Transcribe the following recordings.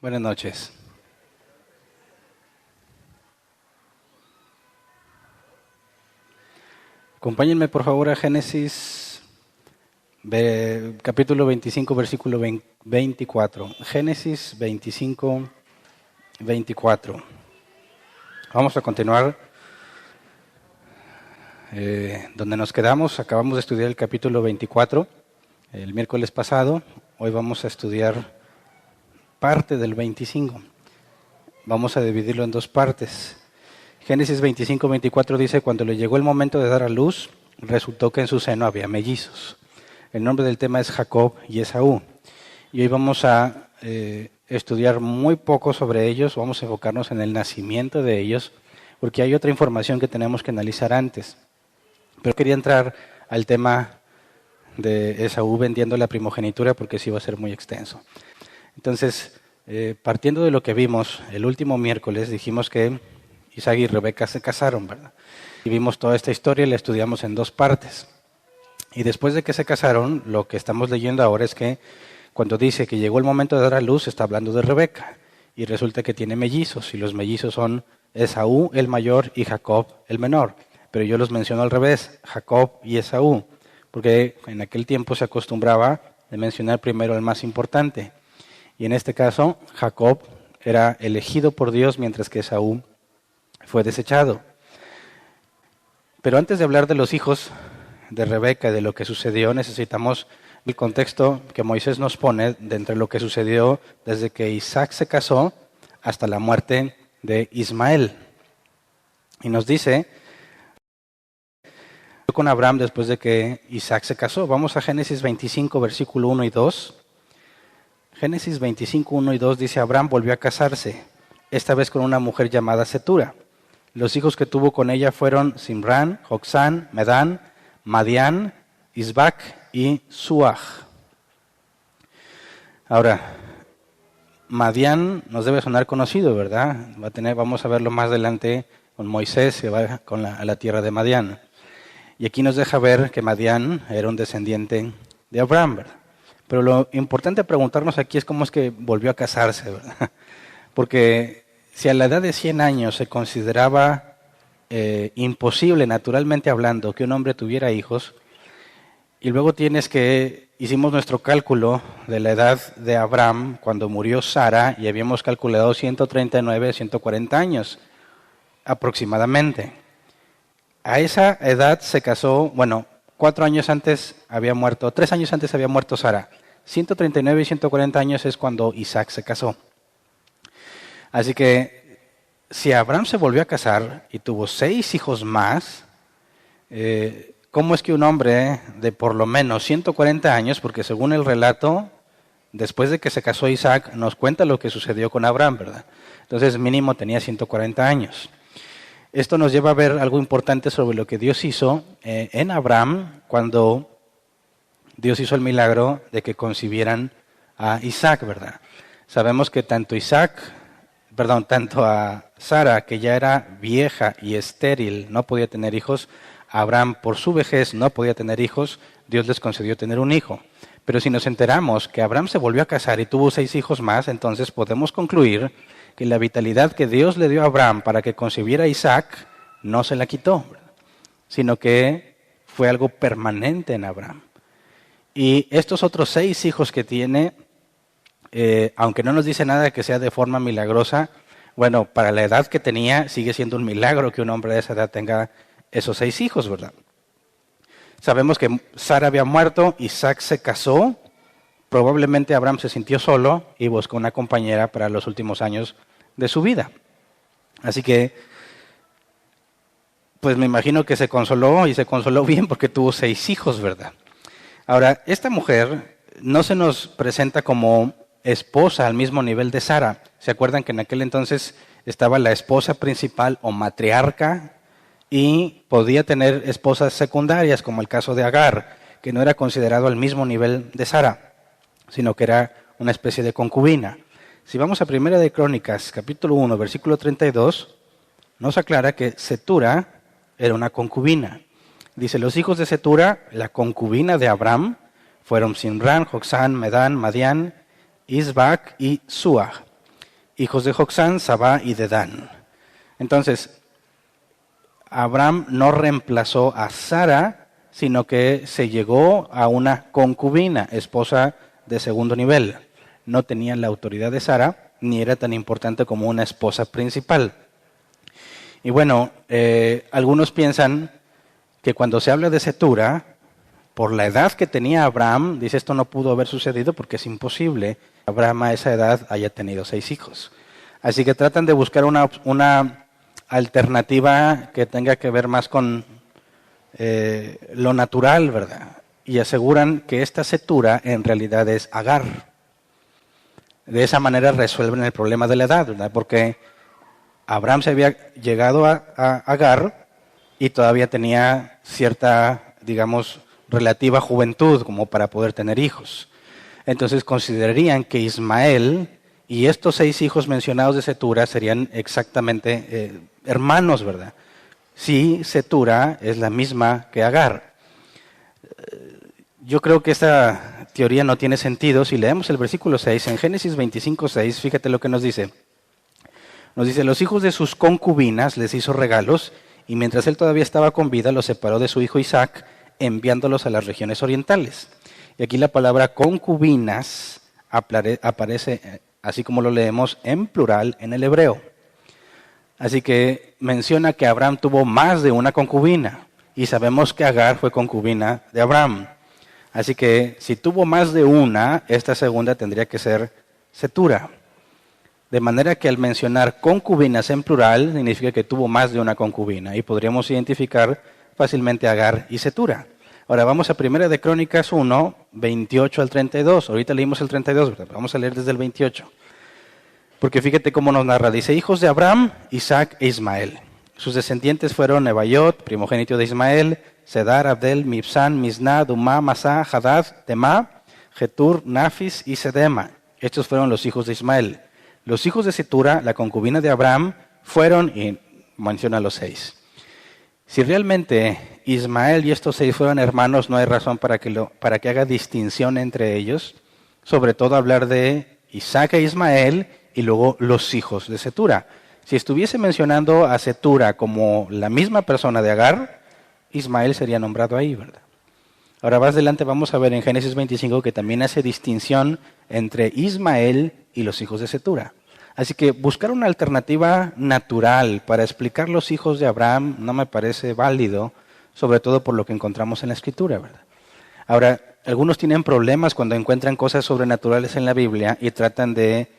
Buenas noches. Acompáñenme por favor a Génesis capítulo 25, versículo 24. Génesis 25, 24. Vamos a continuar donde nos quedamos. Acabamos de estudiar el capítulo 24 el miércoles pasado. Hoy vamos a estudiar parte del 25. Vamos a dividirlo en dos partes. Génesis 25, 24 dice: cuando le llegó el momento de dar a luz, resultó que en su seno había mellizos. El nombre del tema es Jacob y Esaú. Y hoy vamos a estudiar muy poco sobre ellos. Vamos a enfocarnos en el nacimiento de ellos, porque hay otra información que tenemos que analizar antes. Pero quería entrar al tema de Esaú vendiendo la primogenitura, porque sí va a ser muy extenso. Entonces, partiendo de lo que vimos el último miércoles, dijimos que Isaac y Rebeca se casaron, ¿verdad? Y vimos toda esta historia y la estudiamos en dos partes. Y después de que se casaron, lo que estamos leyendo ahora es que cuando dice que llegó el momento de dar a luz, está hablando de Rebeca. Y resulta que tiene mellizos, y los mellizos son Esaú el mayor y Jacob el menor. Pero yo los menciono al revés, Jacob y Esaú, porque en aquel tiempo se acostumbraba a mencionar primero al más importante. Y en este caso, Jacob era elegido por Dios, mientras que Esaú fue desechado. Pero antes de hablar de los hijos de Rebeca y de lo que sucedió, necesitamos el contexto que Moisés nos pone de entre lo que sucedió desde que Isaac se casó hasta la muerte de Ismael. Y nos dice con Abraham después de que Isaac se casó. Vamos a Génesis 25, versículo 1 y 2. Génesis 25, 1 y 2 dice: Abraham volvió a casarse, esta vez con una mujer llamada Setura. Los hijos que tuvo con ella fueron Simrán, Joksán, Medán, Madián, Isbac y Suaj. Ahora, Madián nos debe sonar conocido, ¿verdad? Vamos a verlo más adelante con Moisés, que va a la tierra de Madián. Y aquí nos deja ver que Madián era un descendiente de Abraham, ¿verdad? Pero lo importante a preguntarnos aquí es cómo es que volvió a casarse, ¿verdad? Porque si a la edad de 100 años se consideraba imposible, naturalmente hablando, que un hombre tuviera hijos, y luego hicimos nuestro cálculo de la edad de Abraham cuando murió Sara, y habíamos calculado 139, 140 años aproximadamente. A esa edad se casó, 3 años antes había muerto Sara. 139 y 140 años es cuando Isaac se casó. Así que si Abraham se volvió a casar y tuvo 6 hijos más, ¿cómo es que un hombre de por lo menos 140 años, porque según el relato, después de que se casó Isaac, nos cuenta lo que sucedió con Abraham, ¿verdad? Entonces mínimo tenía 140 años. Esto nos lleva a ver algo importante sobre lo que Dios hizo en Abraham cuando Dios hizo el milagro de que concibieran a Isaac, ¿verdad? Sabemos que tanto a Sara, que ya era vieja y estéril, no podía tener hijos. Abraham, por su vejez, no podía tener hijos. Dios les concedió tener un hijo. Pero si nos enteramos que Abraham se volvió a casar y tuvo 6 hijos más, entonces podemos concluir que la vitalidad que Dios le dio a Abraham para que concibiera a Isaac no se la quitó, sino que fue algo permanente en Abraham. Y estos otros 6 hijos que tiene, aunque no nos dice nada que sea de forma milagrosa, para la edad que tenía sigue siendo un milagro que un hombre de esa edad tenga esos 6 hijos, ¿verdad? Sabemos que Sara había muerto, Isaac se casó, probablemente Abraham se sintió solo y buscó una compañera para los últimos años de su vida. Así que, pues me imagino que se consoló bien porque tuvo 6 hijos, ¿verdad? Ahora, esta mujer no se nos presenta como esposa al mismo nivel de Sara. ¿Se acuerdan que en aquel entonces estaba la esposa principal o matriarca y podía tener esposas secundarias, como el caso de Agar, que no era considerado al mismo nivel de Sara, sino que era una especie de concubina? Si vamos a Primera de Crónicas, capítulo 1, versículo 32, nos aclara que Setura era una concubina. Dice: los hijos de Setura, la concubina de Abraham, fueron Simrán, Joksán, Medán, Madián, Isbac y Suaj. hijos de Joksán, Sabá y Dedán. Entonces, Abraham no reemplazó a Sara, sino que se llegó a una concubina, esposa de segundo nivel. No tenía la autoridad de Sara, ni era tan importante como una esposa principal. Y bueno, algunos piensan que cuando se habla de Cetura, por la edad que tenía Abraham, dice esto no pudo haber sucedido porque es imposible que Abraham a esa edad haya tenido 6 hijos. Así que tratan de buscar una alternativa que tenga que ver más con lo natural, ¿verdad? Y aseguran que esta Cetura en realidad es Agar. De esa manera resuelven el problema de la edad, ¿verdad? Porque Abraham se había llegado a Agar y todavía tenía cierta, digamos, relativa juventud como para poder tener hijos. Entonces considerarían que Ismael y estos 6 hijos mencionados de Cetura serían exactamente hermanos, ¿verdad? Si Cetura es la misma que Agar. Yo creo que esta teoría no tiene sentido. Si leemos el versículo 6, en Génesis 25:6, fíjate lo que nos dice. Nos dice, los hijos de sus concubinas les hizo regalos, y mientras él todavía estaba con vida, los separó de su hijo Isaac, enviándolos a las regiones orientales. Y aquí la palabra concubinas aparece, así como lo leemos, en plural en el hebreo. Así que menciona que Abraham tuvo más de una concubina, y sabemos que Agar fue concubina de Abraham. Así que si tuvo más de una, esta segunda tendría que ser Cetura. De manera que al mencionar concubinas en plural, significa que tuvo más de una concubina, y podríamos identificar fácilmente a Agar y Cetura. Ahora vamos a 1 de Crónicas 1, 28 al 32. Ahorita leímos el 32, ¿verdad? Vamos a leer desde el 28. Porque fíjate cómo nos narra. Dice, hijos de Abraham, Isaac e Ismael. Sus descendientes fueron Nebaiot, primogénito de Ismael, Sedar, Abdel, Mibsán, Misná, Dumá, Masá, Hadad, Temá, Getur, Nafis y Sedema. Estos fueron los hijos de Ismael. Los hijos de Cetura, la concubina de Abraham, fueron, y menciona los 6. Si realmente Ismael y estos 6 fueron hermanos, no hay razón para que haga distinción entre ellos, sobre todo hablar de Isaac e Ismael y luego los hijos de Cetura. Si estuviese mencionando a Cetura como la misma persona de Agar, Ismael sería nombrado ahí, ¿verdad? Ahora más adelante vamos a ver en Génesis 25 que también hace distinción entre Ismael y los hijos de Cetura. Así que buscar una alternativa natural para explicar los hijos de Abraham no me parece válido, sobre todo por lo que encontramos en la Escritura, ¿verdad? Ahora, algunos tienen problemas cuando encuentran cosas sobrenaturales en la Biblia y tratan de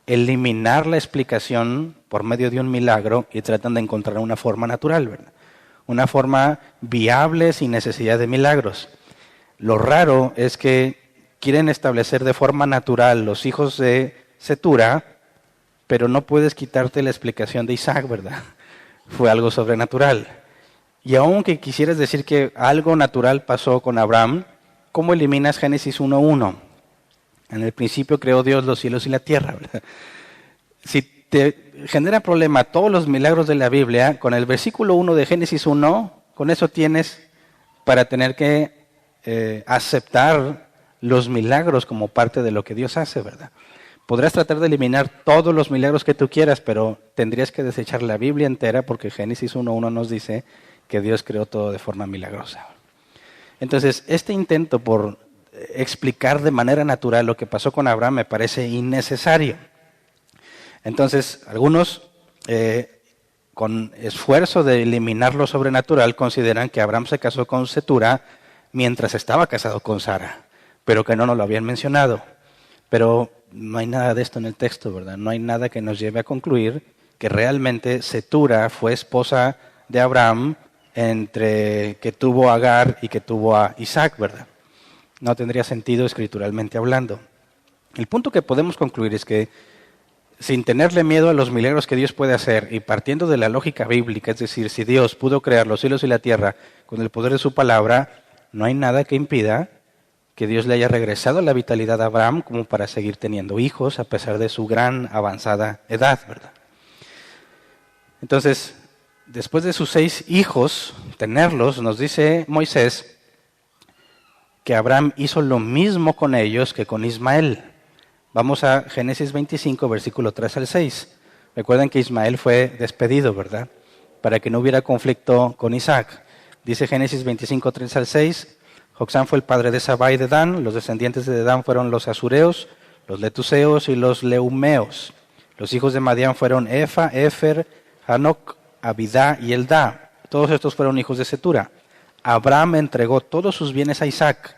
eliminar la explicación por medio de un milagro y tratan de encontrar una forma natural, ¿verdad? Una forma viable sin necesidad de milagros. Lo raro es que quieren establecer de forma natural los hijos de Cetura, pero no puedes quitarte la explicación de Isaac, ¿verdad? Fue algo sobrenatural. Y aunque quisieras decir que algo natural pasó con Abraham, ¿cómo eliminas Génesis 1:1? En el principio creó Dios los cielos y la tierra, ¿verdad? Si te genera problema todos los milagros de la Biblia, con el versículo 1 de Génesis 1, con eso tienes para tener que aceptar los milagros como parte de lo que Dios hace, ¿verdad? Podrás tratar de eliminar todos los milagros que tú quieras, pero tendrías que desechar la Biblia entera porque Génesis 1:1 nos dice que Dios creó todo de forma milagrosa. Entonces, este intento por explicar de manera natural lo que pasó con Abraham me parece innecesario. Entonces, algunos, con esfuerzo de eliminar lo sobrenatural, consideran que Abraham se casó con Cetura mientras estaba casado con Sara, pero que no nos lo habían mencionado. Pero no hay nada de esto en el texto, ¿verdad? No hay nada que nos lleve a concluir que realmente Cetura fue esposa de Abraham entre que tuvo a Agar y que tuvo a Isaac, ¿verdad? No tendría sentido escrituralmente hablando. El punto que podemos concluir es que sin tenerle miedo a los milagros que Dios puede hacer y partiendo de la lógica bíblica, es decir, si Dios pudo crear los cielos y la tierra con el poder de su palabra, no hay nada que impida que Dios le haya regresado la vitalidad a Abraham como para seguir teniendo hijos a pesar de su gran avanzada edad, ¿verdad? Entonces, después de sus 6 hijos, tenerlos, nos dice Moisés que Abraham hizo lo mismo con ellos que con Ismael. Vamos a Génesis 25, versículo 3 al 6. Recuerden que Ismael fue despedido, ¿verdad? Para que no hubiera conflicto con Isaac. Dice Génesis 25, 3 al 6. Joxán fue el padre de Saba y de Dan. Los descendientes de Dan fueron los asureos, los letuseos y los leumeos. Los hijos de Madián fueron Efa, Efer, Hanoc, Abidá y Eldá. Todos estos fueron hijos de Cetura. Abraham entregó todos sus bienes a Isaac.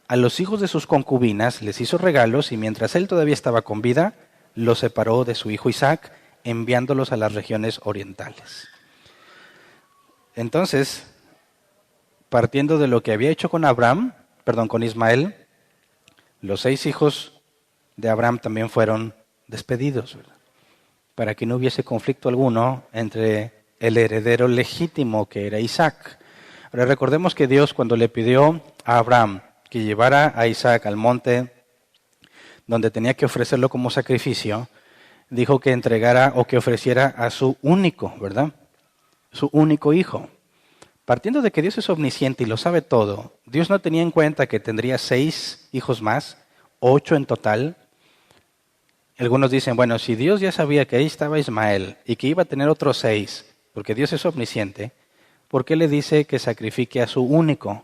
A los hijos de sus concubinas les hizo regalos y mientras él todavía estaba con vida, los separó de su hijo Isaac, enviándolos a las regiones orientales. Entonces, partiendo de lo que había hecho con con Ismael, los 6 hijos de Abraham también fueron despedidos, ¿verdad? Para que no hubiese conflicto alguno entre el heredero legítimo que era Isaac. Ahora recordemos que Dios, cuando le pidió a Abraham que llevara a Isaac al monte donde tenía que ofrecerlo como sacrificio, dijo que entregara o que ofreciera a su único, ¿verdad? Su único hijo. Partiendo de que Dios es omnisciente y lo sabe todo, Dios no tenía en cuenta que tendría 6 hijos más, 8 en total. Algunos dicen, bueno, si Dios ya sabía que ahí estaba Ismael y que iba a tener otros 6, porque Dios es omnisciente, ¿por qué le dice que sacrifique a su único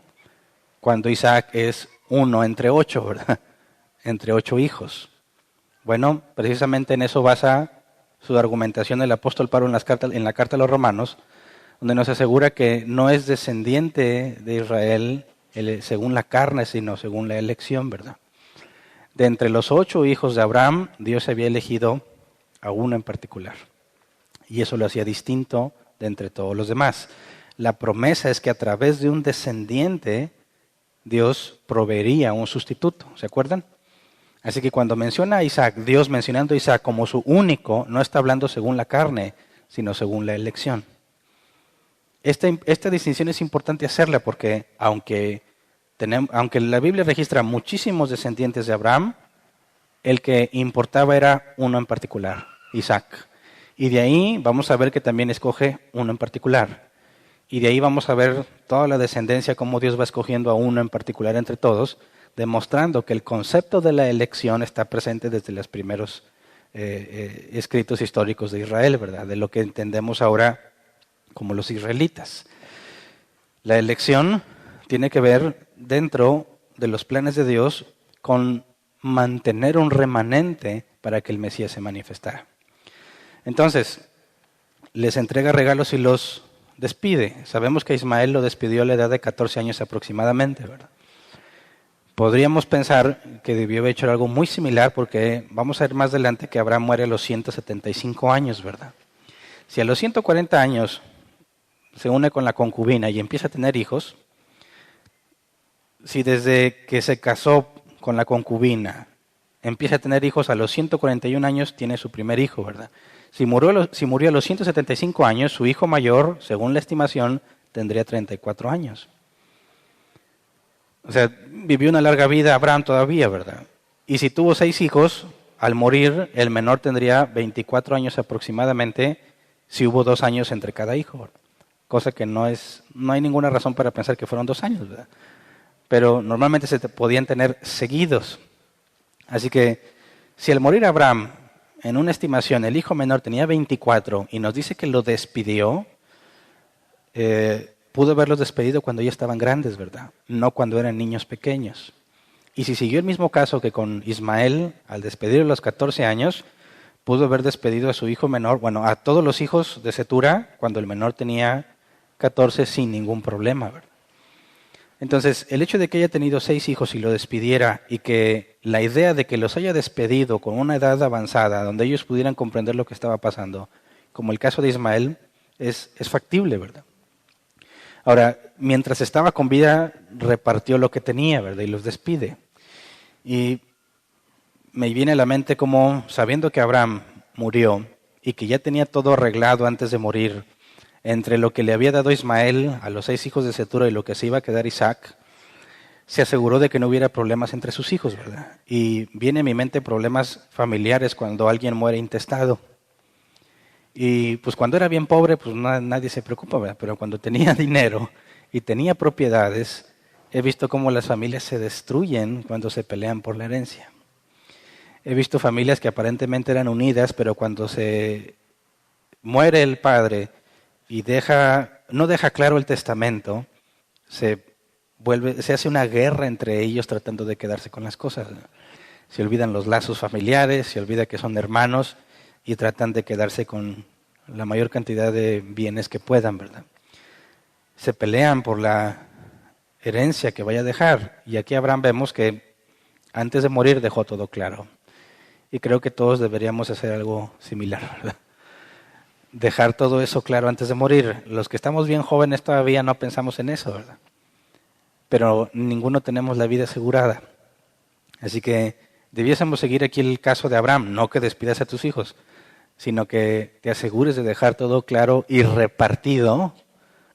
cuando Isaac es 1 entre 8, ¿verdad? Entre 8 hijos. Bueno, precisamente en eso basa su argumentación el apóstol Pablo en la carta a los Romanos, donde nos asegura que no es descendiente de Israel según la carne, sino según la elección, ¿verdad? De entre los 8 hijos de Abraham, Dios había elegido a uno en particular. Y eso lo hacía distinto de entre todos los demás. La promesa es que a través de un descendiente, Dios proveería un sustituto, ¿se acuerdan? Así que cuando menciona a Isaac, Dios mencionando a Isaac como su único, no está hablando según la carne, sino según la elección. Esta distinción es importante hacerla porque aunque la Biblia registra muchísimos descendientes de Abraham, el que importaba era uno en particular, Isaac. Y de ahí vamos a ver que también escoge uno en particular. Y de ahí vamos a ver toda la descendencia, cómo Dios va escogiendo a uno en particular entre todos, demostrando que el concepto de la elección está presente desde los primeros escritos históricos de Israel, ¿verdad? De lo que entendemos ahora como los israelitas. La elección tiene que ver dentro de los planes de Dios con mantener un remanente para que el Mesías se manifestara. Entonces, les entrega regalos y los despide. Sabemos que Ismael lo despidió a la edad de 14 años aproximadamente, ¿verdad? Podríamos pensar que debió haber hecho algo muy similar porque vamos a ver más adelante que Abraham muere a los 175 años, ¿verdad? Si a los 140 años se une con la concubina y empieza a tener hijos, si desde que se casó con la concubina empieza a tener hijos a los 141 años, tiene su primer hijo, ¿verdad? Si murió a los 175 años, su hijo mayor, según la estimación, tendría 34 años. O sea, vivió una larga vida Abraham todavía, ¿verdad? Y si tuvo 6 hijos, al morir, el menor tendría 24 años aproximadamente, si hubo 2 años entre cada hijo, ¿verdad? Cosa que no hay ninguna razón para pensar que fueron 2 años, ¿verdad? Pero normalmente se podían tener seguidos. Así que, si al morir Abraham, en una estimación, el hijo menor tenía 24 y nos dice que lo despidió, pudo haberlos despedido cuando ya estaban grandes, ¿verdad? No cuando eran niños pequeños. Y si siguió el mismo caso que con Ismael, al despedirlo a los 14 años, pudo haber despedido a su hijo menor, bueno, a todos los hijos de Cetura, cuando el menor tenía 14 sin ningún problema, ¿verdad? Entonces, el hecho de que haya tenido 6 hijos y lo despidiera y que la idea de que los haya despedido con una edad avanzada, donde ellos pudieran comprender lo que estaba pasando, como el caso de Ismael, es factible, ¿verdad? Ahora, mientras estaba con vida, repartió lo que tenía, ¿verdad? Y los despide. Y me viene a la mente como, sabiendo que Abraham murió y que ya tenía todo arreglado antes de morir, entre lo que le había dado Ismael a los 6 hijos de Cetura y lo que se iba a quedar Isaac, se aseguró de que no hubiera problemas entre sus hijos, ¿verdad? Y viene a mi mente problemas familiares cuando alguien muere intestado. Y pues cuando era bien pobre, pues nadie se preocupa, ¿verdad? Pero cuando tenía dinero y tenía propiedades, he visto cómo las familias se destruyen cuando se pelean por la herencia. He visto familias que aparentemente eran unidas, pero cuando se muere el padre y no deja claro el testamento, se hace una guerra entre ellos tratando de quedarse con las cosas. Se olvidan los lazos familiares, se olvida que son hermanos y tratan de quedarse con la mayor cantidad de bienes que puedan, ¿verdad? Se pelean por la herencia que vaya a dejar. Y aquí Abraham vemos que antes de morir dejó todo claro. Y creo que todos deberíamos hacer algo similar, ¿verdad? Dejar todo eso claro antes de morir. Los que estamos bien jóvenes todavía no pensamos en eso, ¿verdad? Pero ninguno tenemos la vida asegurada. Así que debiésemos seguir aquí el caso de Abraham, no que despidas a tus hijos, sino que te asegures de dejar todo claro y repartido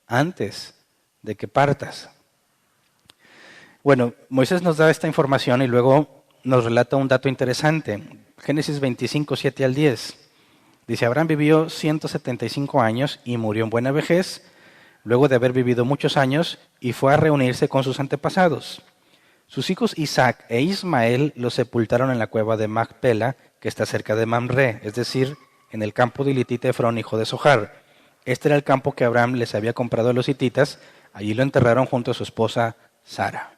antes de que partas. Bueno, Moisés nos da esta información y luego nos relata un dato interesante. Génesis 25, 7 al 10. Dice, Abraham vivió 175 años y murió en buena vejez, luego de haber vivido muchos años, y fue a reunirse con sus antepasados. Sus hijos Isaac e Ismael los sepultaron en la cueva de Macpela, que está cerca de Mamre, es decir, en el campo de Elitita Efrón, hijo de Sohar. Este era el campo que Abraham les había comprado a los hititas. Allí lo enterraron junto a su esposa Sara.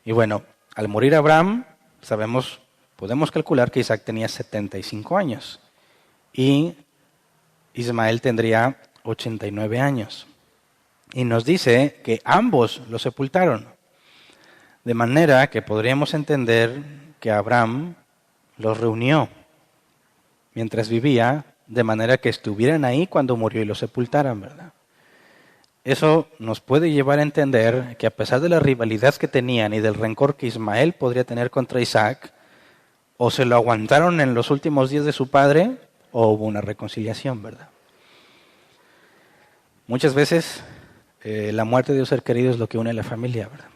Y bueno, al morir Abraham, podemos calcular que Isaac tenía 75 años y Ismael tendría 89 años. Y nos dice que ambos lo sepultaron. De manera que podríamos entender que Abraham los reunió mientras vivía, de manera que estuvieran ahí cuando murió y lo sepultaran, ¿verdad? Eso nos puede llevar a entender que a pesar de la rivalidad que tenían y del rencor que Ismael podría tener contra Isaac, o se lo aguantaron en los últimos días de su padre, o hubo una reconciliación, ¿verdad? Muchas veces la muerte de un ser querido es lo que une a la familia, ¿verdad?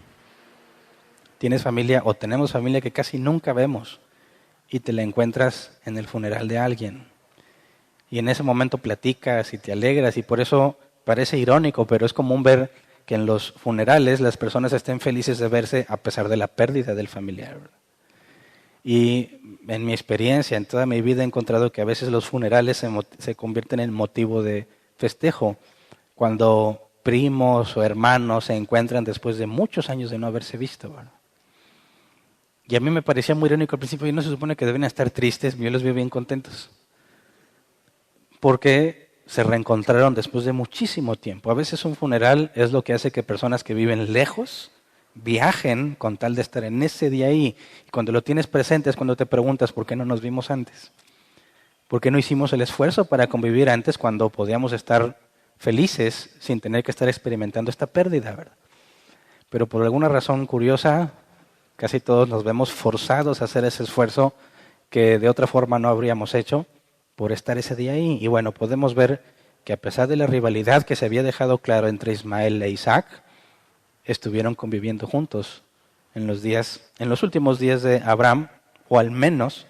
Tienes familia o tenemos familia que casi nunca vemos y te la encuentras en el funeral de alguien. Y en ese momento platicas y te alegras y por eso parece irónico, pero es común ver que en los funerales las personas estén felices de verse a pesar de la pérdida del familiar, ¿verdad? Y en mi experiencia, en toda mi vida he encontrado que a veces los funerales se convierten en motivo de festejo, cuando primos o hermanos se encuentran después de muchos años de no haberse visto, ¿verdad? Y a mí me parecía muy irónico al principio, y no se supone que deben estar tristes, yo los veo bien contentos, porque se reencontraron después de muchísimo tiempo. A veces un funeral es lo que hace que personas que viven lejos viajen con tal de estar en ese día ahí. Y cuando lo tienes presente es cuando te preguntas por qué no nos vimos antes. ¿Por qué no hicimos el esfuerzo para convivir antes cuando podíamos estar felices sin tener que estar experimentando esta pérdida, ¿verdad? Pero por alguna razón curiosa, casi todos nos vemos forzados a hacer ese esfuerzo que de otra forma no habríamos hecho por estar ese día ahí. Y bueno, podemos ver que a pesar de la rivalidad que se había dejado claro entre Ismael e Isaac, estuvieron conviviendo juntos en los últimos días de Abraham, o al menos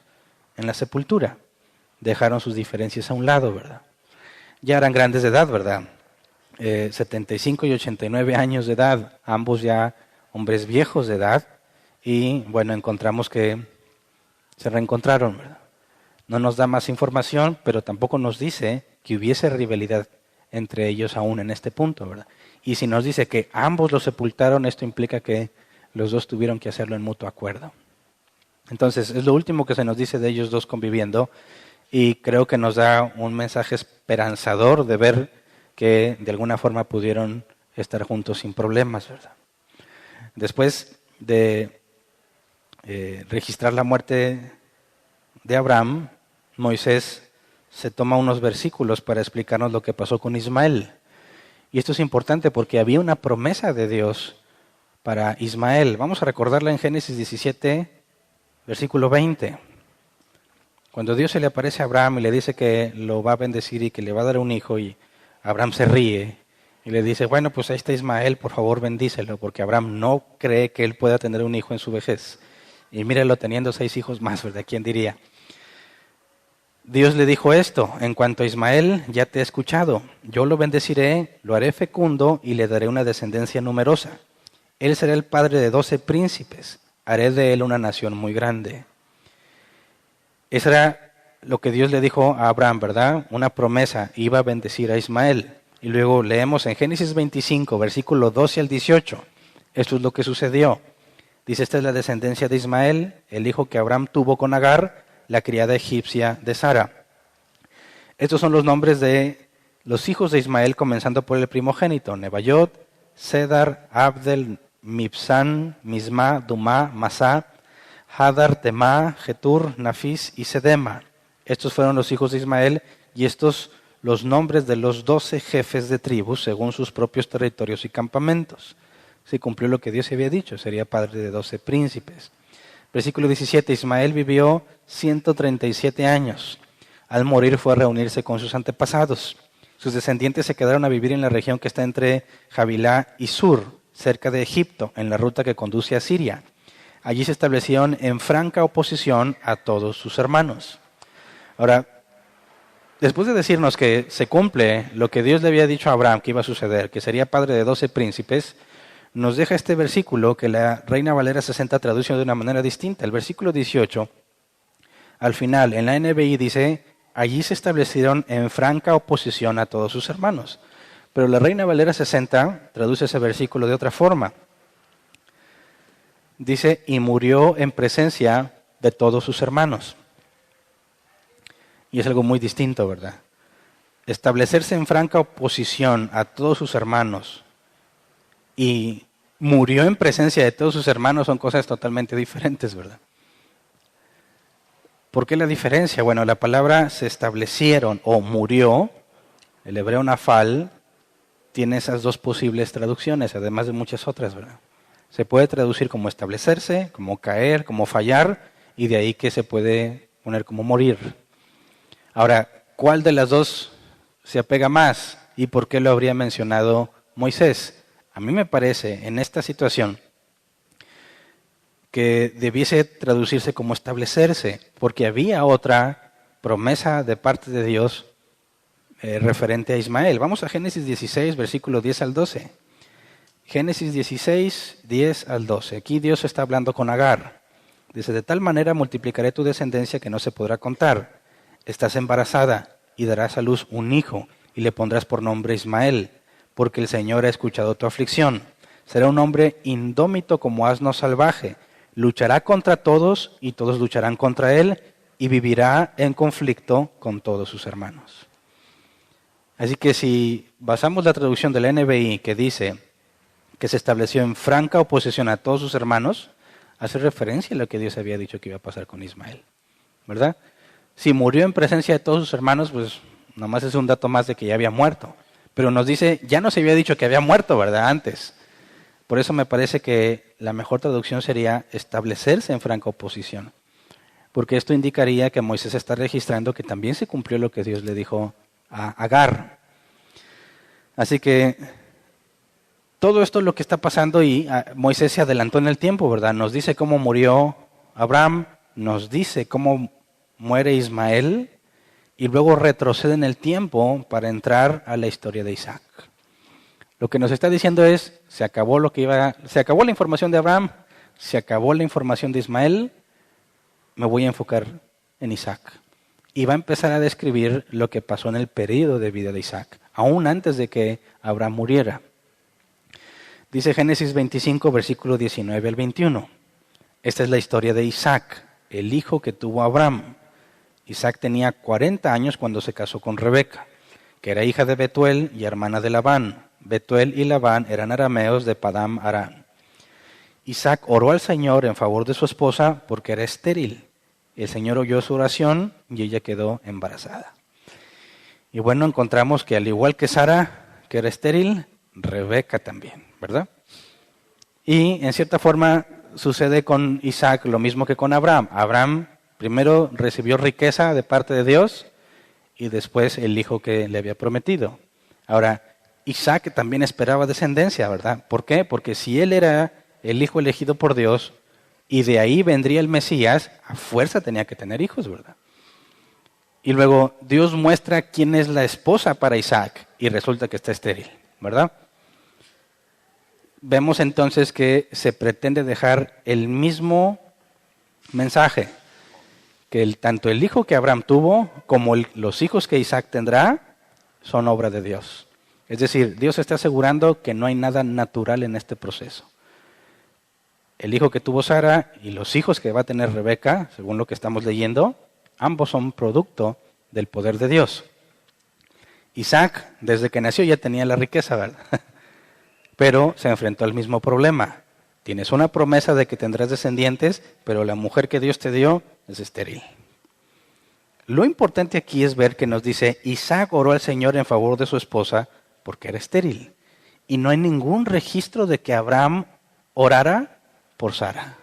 en la sepultura. Dejaron sus diferencias a un lado, ¿verdad? Ya eran grandes de edad, ¿verdad? 75 y 89 años de edad, ambos ya hombres viejos de edad, y bueno, encontramos que se reencontraron, ¿verdad? No nos da más información, pero tampoco nos dice que hubiese rivalidad entre ellos aún en este punto, ¿verdad? Y si nos dice que ambos lo sepultaron, esto implica que los dos tuvieron que hacerlo en mutuo acuerdo. Entonces, es lo último que se nos dice de ellos dos conviviendo, y creo que nos da un mensaje esperanzador de ver que de alguna forma pudieron estar juntos sin problemas, ¿verdad? Después de registrar la muerte de Abraham, Moisés se toma unos versículos para explicarnos lo que pasó con Ismael. Y esto es importante porque había una promesa de Dios para Ismael. Vamos a recordarla en Génesis 17, versículo 20. Cuando Dios se le aparece a Abraham y le dice que lo va a bendecir y que le va a dar un hijo, y Abraham se ríe y le dice, bueno, pues ahí está Ismael, por favor bendícelo, porque Abraham no cree que él pueda tener un hijo en su vejez. Y míralo teniendo 6 hijos más, ¿verdad? ¿Quién diría? Dios le dijo esto: en cuanto a Ismael, ya te he escuchado. Yo lo bendeciré, lo haré fecundo y le daré una descendencia numerosa. Él será el padre de 12 príncipes. Haré de él una nación muy grande. Eso era lo que Dios le dijo a Abraham, ¿verdad? Una promesa, iba a bendecir a Ismael. Y luego leemos en Génesis 25, versículo 12 al 18. Esto es lo que sucedió. Dice, esta es la descendencia de Ismael, el hijo que Abraham tuvo con Agar, la criada egipcia de Sara. Estos son los nombres de los hijos de Ismael, comenzando por el primogénito, Nebayot, Cedar, Abdel, Mibsán, Misma, Dumá, Masá, Hadar, Temá, Getur, Nafis y Sedema. Estos fueron los hijos de Ismael y estos los nombres de los 12 jefes de tribus según sus propios territorios y campamentos. Se cumplió lo que Dios había dicho, sería padre de 12 príncipes. Versículo 17, Ismael vivió 137 años. Al morir fue a reunirse con sus antepasados. Sus descendientes se quedaron a vivir en la región que está entre Javilá y Sur, cerca de Egipto, en la ruta que conduce a Siria. Allí se establecieron en franca oposición a todos sus hermanos. Ahora, después de decirnos que se cumple lo que Dios le había dicho a Abraham que iba a suceder, que sería padre de 12 príncipes, nos deja este versículo que la Reina Valera 60 traduce de una manera distinta. El versículo 18, al final, en la NBI dice, allí se establecieron en franca oposición a todos sus hermanos. Pero la Reina Valera 60 traduce ese versículo de otra forma. Dice, y murió en presencia de todos sus hermanos. Y es algo muy distinto, ¿verdad? Establecerse en franca oposición a todos sus hermanos y murió en presencia de todos sus hermanos son cosas totalmente diferentes, ¿verdad? ¿Por qué la diferencia? Bueno, la palabra se establecieron o murió, el hebreo nafal, tiene esas dos posibles traducciones, además de muchas otras, ¿verdad? Se puede traducir como establecerse, como caer, como fallar, y de ahí que se puede poner como morir. Ahora, ¿cuál de las dos se apega más? ¿Y por qué lo habría mencionado Moisés? A mí me parece, en esta situación, que debiese traducirse como establecerse, porque había otra promesa de parte de Dios referente a Ismael. Vamos a Génesis 16, versículo 10 al 12. Génesis 16, 10 al 12. Aquí Dios está hablando con Agar. Dice, de tal manera multiplicaré tu descendencia que no se podrá contar. Estás embarazada y darás a luz un hijo y le pondrás por nombre Ismael, porque el Señor ha escuchado tu aflicción. Será un hombre indómito como asno salvaje. Luchará contra todos y todos lucharán contra él y vivirá en conflicto con todos sus hermanos. Así que si basamos la traducción de la NBI que dice que se estableció en franca oposición a todos sus hermanos, hace referencia a lo que Dios había dicho que iba a pasar con Ismael, ¿verdad? Si murió en presencia de todos sus hermanos, pues nomás es un dato más de que ya había muerto. Pero nos dice, ya nos había dicho que había muerto, ¿verdad? Antes. Por eso me parece que la mejor traducción sería establecerse en franca oposición. Porque esto indicaría que Moisés está registrando que también se cumplió lo que Dios le dijo a Agar. Así que todo esto es lo que está pasando y Moisés se adelantó en el tiempo, ¿verdad? Nos dice cómo murió Abraham, nos dice cómo muere Ismael y luego retrocede en el tiempo para entrar a la historia de Isaac. Lo que nos está diciendo es, se acabó la información de Abraham, se acabó la información de Ismael, me voy a enfocar en Isaac. Y va a empezar a describir lo que pasó en el periodo de vida de Isaac, aún antes de que Abraham muriera. Dice Génesis 25, versículo 19 al 21. Esta es la historia de Isaac, el hijo que tuvo Abraham. Isaac tenía 40 años cuando se casó con Rebeca, que era hija de Betuel y hermana de Labán. Betuel y Labán eran arameos de Padam Aram. Isaac oró al Señor en favor de su esposa porque era estéril. El Señor oyó su oración y ella quedó embarazada. Y bueno, encontramos que al igual que Sara, que era estéril, Rebeca también, ¿verdad? Y en cierta forma sucede con Isaac lo mismo que con Abraham. Abraham primero recibió riqueza de parte de Dios y después el hijo que le había prometido. Ahora, Isaac también esperaba descendencia, ¿verdad? ¿Por qué? Porque si él era el hijo elegido por Dios y de ahí vendría el Mesías, a fuerza tenía que tener hijos, ¿verdad? Y luego Dios muestra quién es la esposa para Isaac y resulta que está estéril, ¿verdad? Vemos entonces que se pretende dejar el mismo mensaje, que tanto el hijo que Abraham tuvo como los hijos que Isaac tendrá son obra de Dios. Es decir, Dios está asegurando que no hay nada natural en este proceso. El hijo que tuvo Sara y los hijos que va a tener Rebeca, según lo que estamos leyendo, ambos son producto del poder de Dios. Isaac, desde que nació, ya tenía la riqueza, ¿verdad? Pero se enfrentó al mismo problema. Tienes una promesa de que tendrás descendientes, pero la mujer que Dios te dio es estéril. Lo importante aquí es ver que nos dice, Isaac oró al Señor en favor de su esposa porque era estéril. Y no hay ningún registro de que Abraham orara por Sara,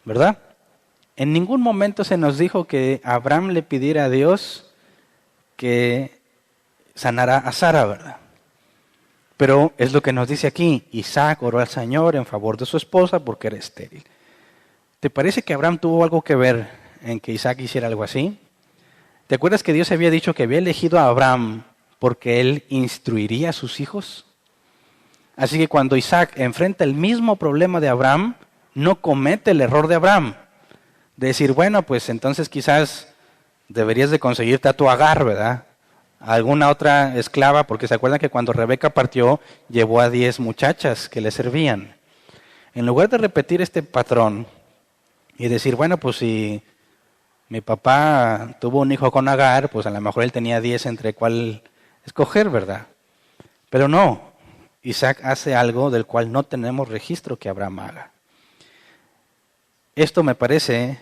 ¿verdad? En ningún momento se nos dijo que Abraham le pidiera a Dios que sanara a Sara, ¿verdad? Pero es lo que nos dice aquí, Isaac oró al Señor en favor de su esposa porque era estéril. ¿Te parece que Abraham tuvo algo que ver en que Isaac hiciera algo así? ¿Te acuerdas que Dios había dicho que había elegido a Abraham porque él instruiría a sus hijos? Así que cuando Isaac enfrenta el mismo problema de Abraham, no comete el error de Abraham. De decir, bueno, pues entonces quizás deberías de conseguirte a tu Agar, ¿verdad? A alguna otra esclava, porque se acuerdan que cuando Rebeca partió, llevó a 10 muchachas que le servían. En lugar de repetir este patrón y decir, bueno, pues si mi papá tuvo un hijo con Agar, pues a lo mejor él tenía 10 entre cuál escoger, ¿verdad? Pero no, Isaac hace algo del cual no tenemos registro que Abraham haga. Esto me parece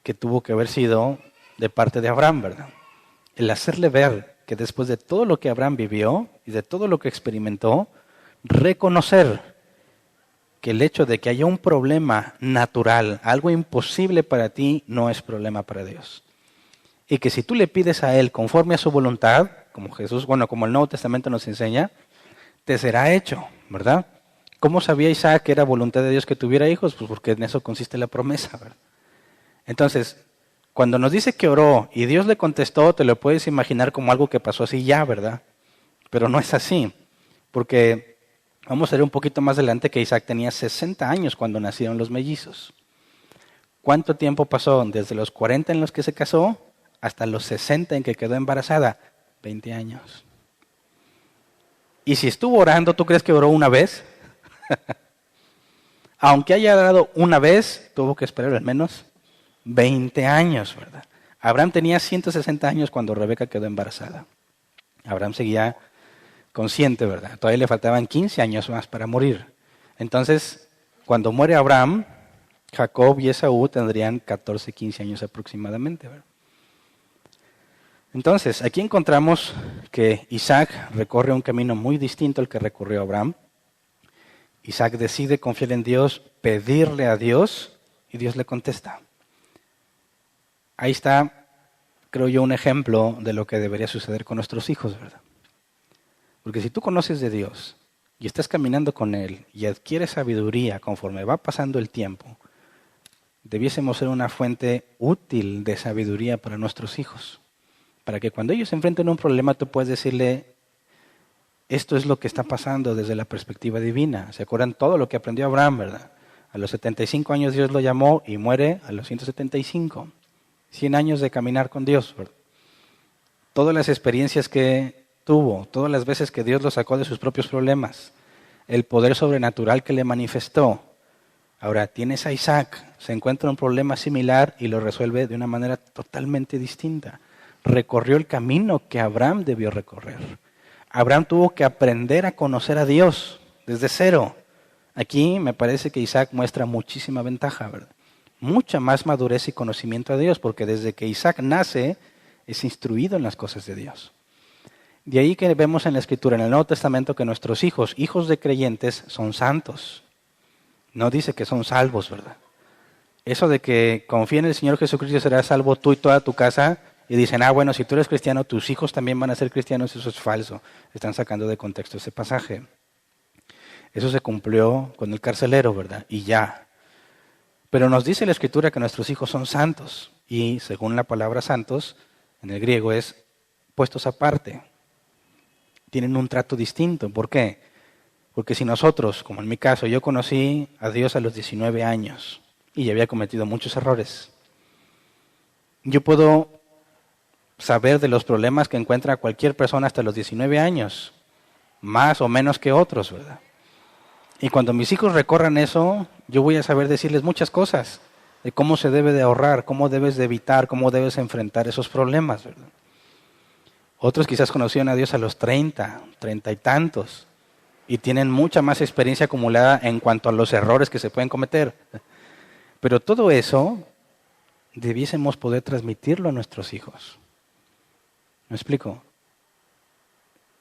que tuvo que haber sido de parte de Abraham, ¿verdad? El hacerle ver que después de todo lo que Abraham vivió y de todo lo que experimentó, reconocer que el hecho de que haya un problema natural, algo imposible para ti, no es problema para Dios. Y que si tú le pides a Él conforme a su voluntad, como Jesús, como el Nuevo Testamento nos enseña, te será hecho, ¿verdad? ¿Cómo sabía Isaac que era voluntad de Dios que tuviera hijos? Pues porque en eso consiste la promesa, ¿verdad? Entonces, cuando nos dice que oró y Dios le contestó, te lo puedes imaginar como algo que pasó así ya, ¿verdad? Pero no es así, porque vamos a ver un poquito más adelante que Isaac tenía 60 años cuando nacieron los mellizos. ¿Cuánto tiempo pasó desde los 40 en los que se casó hasta los 60 en que quedó embarazada? 20 años. Y si estuvo orando, ¿tú crees que oró una vez? Aunque haya dado una vez, tuvo que esperar al menos 20 años, ¿verdad? Abraham tenía 160 años cuando Rebeca quedó embarazada. Abraham seguía consciente, ¿verdad? Todavía le faltaban 15 años más para morir. Entonces, cuando muere Abraham, Jacob y Esaú tendrían 14, 15 años aproximadamente, ¿verdad? Entonces, aquí encontramos que Isaac recorre un camino muy distinto al que recorrió Abraham. Isaac decide confiar en Dios, pedirle a Dios, y Dios le contesta. Ahí está, creo yo, un ejemplo de lo que debería suceder con nuestros hijos, ¿verdad? Porque si tú conoces de Dios y estás caminando con Él y adquieres sabiduría conforme va pasando el tiempo, debiésemos ser una fuente útil de sabiduría para nuestros hijos. Para que cuando ellos se enfrenten a un problema, tú puedes decirle, esto es lo que está pasando desde la perspectiva divina. ¿Se acuerdan todo lo que aprendió Abraham, verdad? A los 75 años Dios lo llamó y muere a los 175. 100 años de caminar con Dios, ¿verdad? Todas las experiencias que tuvo, todas las veces que Dios lo sacó de sus propios problemas, el poder sobrenatural que le manifestó. Ahora, tienes a Isaac, se encuentra un problema similar y lo resuelve de una manera totalmente distinta. Recorrió el camino que Abraham debió recorrer. Abraham tuvo que aprender a conocer a Dios desde cero. Aquí me parece que Isaac muestra muchísima ventaja, ¿verdad? Mucha más madurez y conocimiento a Dios, porque desde que Isaac nace es instruido en las cosas de Dios. De ahí que vemos en la Escritura, en el Nuevo Testamento, que nuestros hijos, hijos de creyentes, son santos. No dice que son salvos, ¿verdad? Eso de que confía en el Señor Jesucristo y serás salvo tú y toda tu casa, y dicen, bueno, si tú eres cristiano, tus hijos también van a ser cristianos, eso es falso. Están sacando de contexto ese pasaje. Eso se cumplió con el carcelero, ¿verdad? Y ya. Pero nos dice la Escritura que nuestros hijos son santos, y según la palabra santos, en el griego es puestos aparte. Tienen un trato distinto. ¿Por qué? Porque si nosotros, como en mi caso, yo conocí a Dios a los 19 años y ya había cometido muchos errores. Yo puedo saber de los problemas que encuentra cualquier persona hasta los 19 años, más o menos que otros, ¿verdad? Y cuando mis hijos recorran eso, yo voy a saber decirles muchas cosas de cómo se debe de ahorrar, cómo debes de evitar, cómo debes enfrentar esos problemas, ¿verdad? Otros quizás conocieron a Dios a los 30, 30 y tantos, y tienen mucha más experiencia acumulada en cuanto a los errores que se pueden cometer. Pero todo eso debiésemos poder transmitirlo a nuestros hijos. ¿Me explico?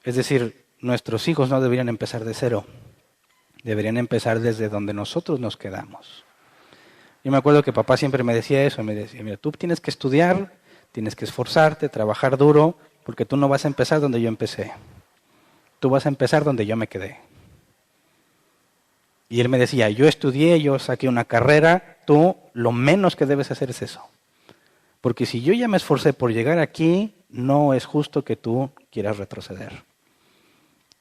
Es decir, nuestros hijos no deberían empezar de cero. Deberían empezar desde donde nosotros nos quedamos. Yo me acuerdo que papá siempre me decía eso. Me decía, mira, tú tienes que estudiar, tienes que esforzarte, trabajar duro, porque tú no vas a empezar donde yo empecé. Tú vas a empezar donde yo me quedé. Y él me decía, yo estudié, yo saqué una carrera, tú lo menos que debes hacer es eso. Porque si yo ya me esforcé por llegar aquí, no es justo que tú quieras retroceder.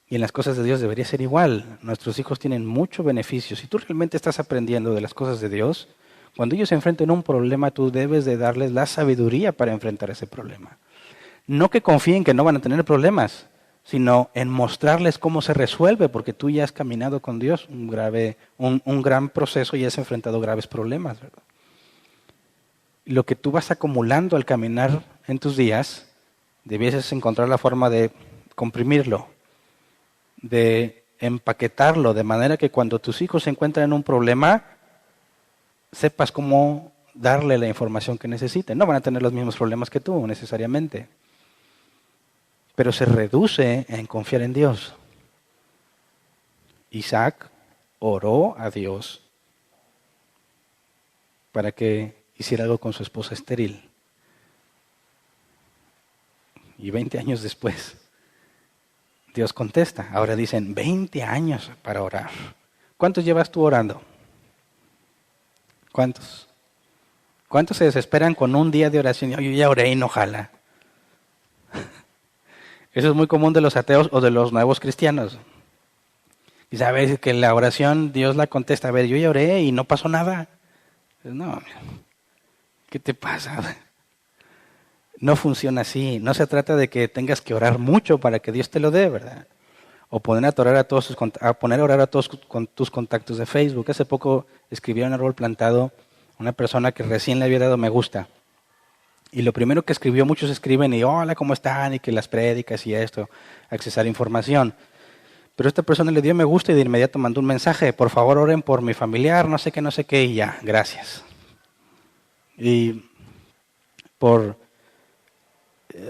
Y en las cosas de Dios debería ser igual. Nuestros hijos tienen mucho beneficio. Si tú realmente estás aprendiendo de las cosas de Dios, cuando ellos se enfrenten a un problema, tú debes de darles la sabiduría para enfrentar ese problema. No que confíen que no van a tener problemas, sino en mostrarles cómo se resuelve, porque tú ya has caminado con Dios un gran proceso y has enfrentado graves problemas, ¿verdad? Lo que tú vas acumulando al caminar en tus días, debieses encontrar la forma de comprimirlo, de empaquetarlo, de manera que cuando tus hijos se encuentran en un problema, sepas cómo darle la información que necesiten. No van a tener los mismos problemas que tú, necesariamente. Pero se reduce en confiar en Dios. Isaac oró a Dios para que hiciera algo con su esposa estéril. Y 20 años después, Dios contesta. Ahora dicen 20 años para orar. ¿Cuántos llevas tú orando? ¿Cuántos? ¿Cuántos se desesperan con un día de oración? Yo ya oré y no jala. Eso es muy común de los ateos o de los nuevos cristianos. Y sabes que la oración Dios la contesta. A ver, yo ya oré y no pasó nada. No, ¿qué te pasa? No funciona así. No se trata de que tengas que orar mucho para que Dios te lo dé, ¿verdad? O poner a orar a todos tus contactos de Facebook. Hace poco escribió en árbol plantado una persona que recién le había dado me gusta. Y lo primero que escribió, muchos escriben y hola, ¿cómo están? Y que las prédicas y esto, accesar información. Pero esta persona le dio me gusta y de inmediato mandó un mensaje, por favor oren por mi familiar, no sé qué, y ya, gracias. Y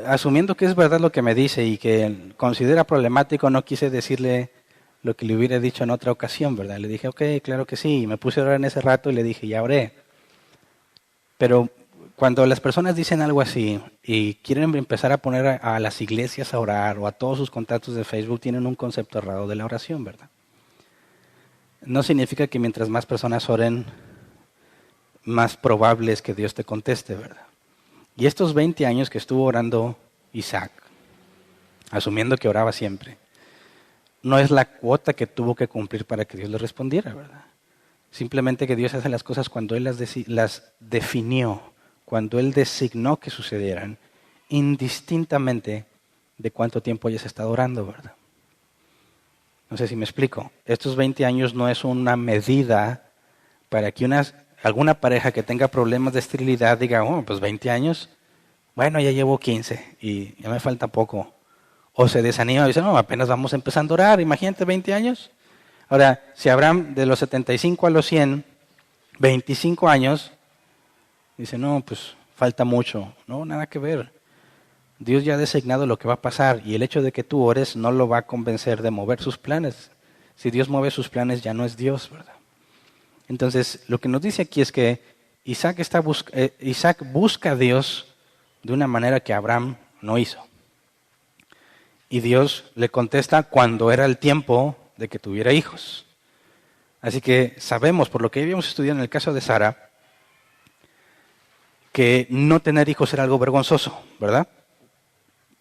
asumiendo que es verdad lo que me dice y que considera problemático, no quise decirle lo que le hubiera dicho en otra ocasión, ¿verdad? Le dije, ok, claro que sí, y me puse a orar en ese rato y le dije, ya oré. Pero cuando las personas dicen algo así y quieren empezar a poner a las iglesias a orar o a todos sus contactos de Facebook, tienen un concepto errado de la oración, ¿verdad? No significa que mientras más personas oren, más probable es que Dios te conteste, ¿verdad? Y estos 20 años que estuvo orando Isaac, asumiendo que oraba siempre, no es la cuota que tuvo que cumplir para que Dios le respondiera, ¿verdad? Simplemente que Dios hace las cosas cuando Él las definió, cuando Él designó que sucedieran, indistintamente de cuánto tiempo hayas estado orando, ¿verdad? No sé si me explico. Estos 20 años no es una medida para que alguna pareja que tenga problemas de esterilidad diga, oh, pues 20 años, bueno, ya llevo 15 y ya me falta poco. O se desanima y dice, no, apenas vamos empezando a orar, imagínate 20 años. Ahora, si Abraham de los 75 a los 100, 25 años, dice, no, pues falta mucho. No, nada que ver. Dios ya ha designado lo que va a pasar y el hecho de que tú ores no lo va a convencer de mover sus planes. Si Dios mueve sus planes ya no es Dios, ¿verdad? Entonces, lo que nos dice aquí es que Isaac busca a Dios de una manera que Abraham no hizo. Y Dios le contesta cuando era el tiempo de que tuviera hijos. Así que sabemos, por lo que habíamos estudiado en el caso de Sara, que no tener hijos era algo vergonzoso, ¿verdad?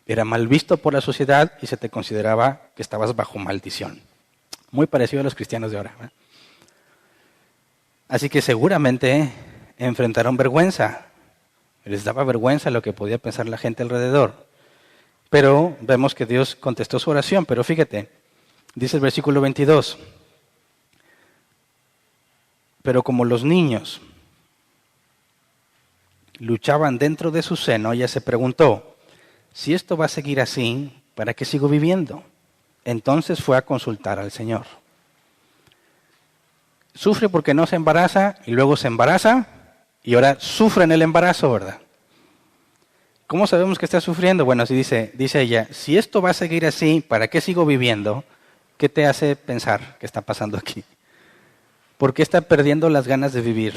Era mal visto por la sociedad y se te consideraba que estabas bajo maldición. Muy parecido a los cristianos de ahora, ¿verdad? Así que seguramente enfrentaron vergüenza. Les daba vergüenza lo que podía pensar la gente alrededor. Pero vemos que Dios contestó su oración. Pero fíjate, dice el versículo 22. Pero como los niños luchaban dentro de su seno, ella se preguntó, si esto va a seguir así, ¿para qué sigo viviendo? Entonces fue a consultar al Señor. Sufre porque no se embaraza y luego se embaraza y ahora sufre en el embarazo, ¿verdad? ¿Cómo sabemos que está sufriendo? Bueno, así dice ella, si esto va a seguir así, ¿para qué sigo viviendo? ¿Qué te hace pensar que está pasando aquí? ¿Por qué está perdiendo las ganas de vivir?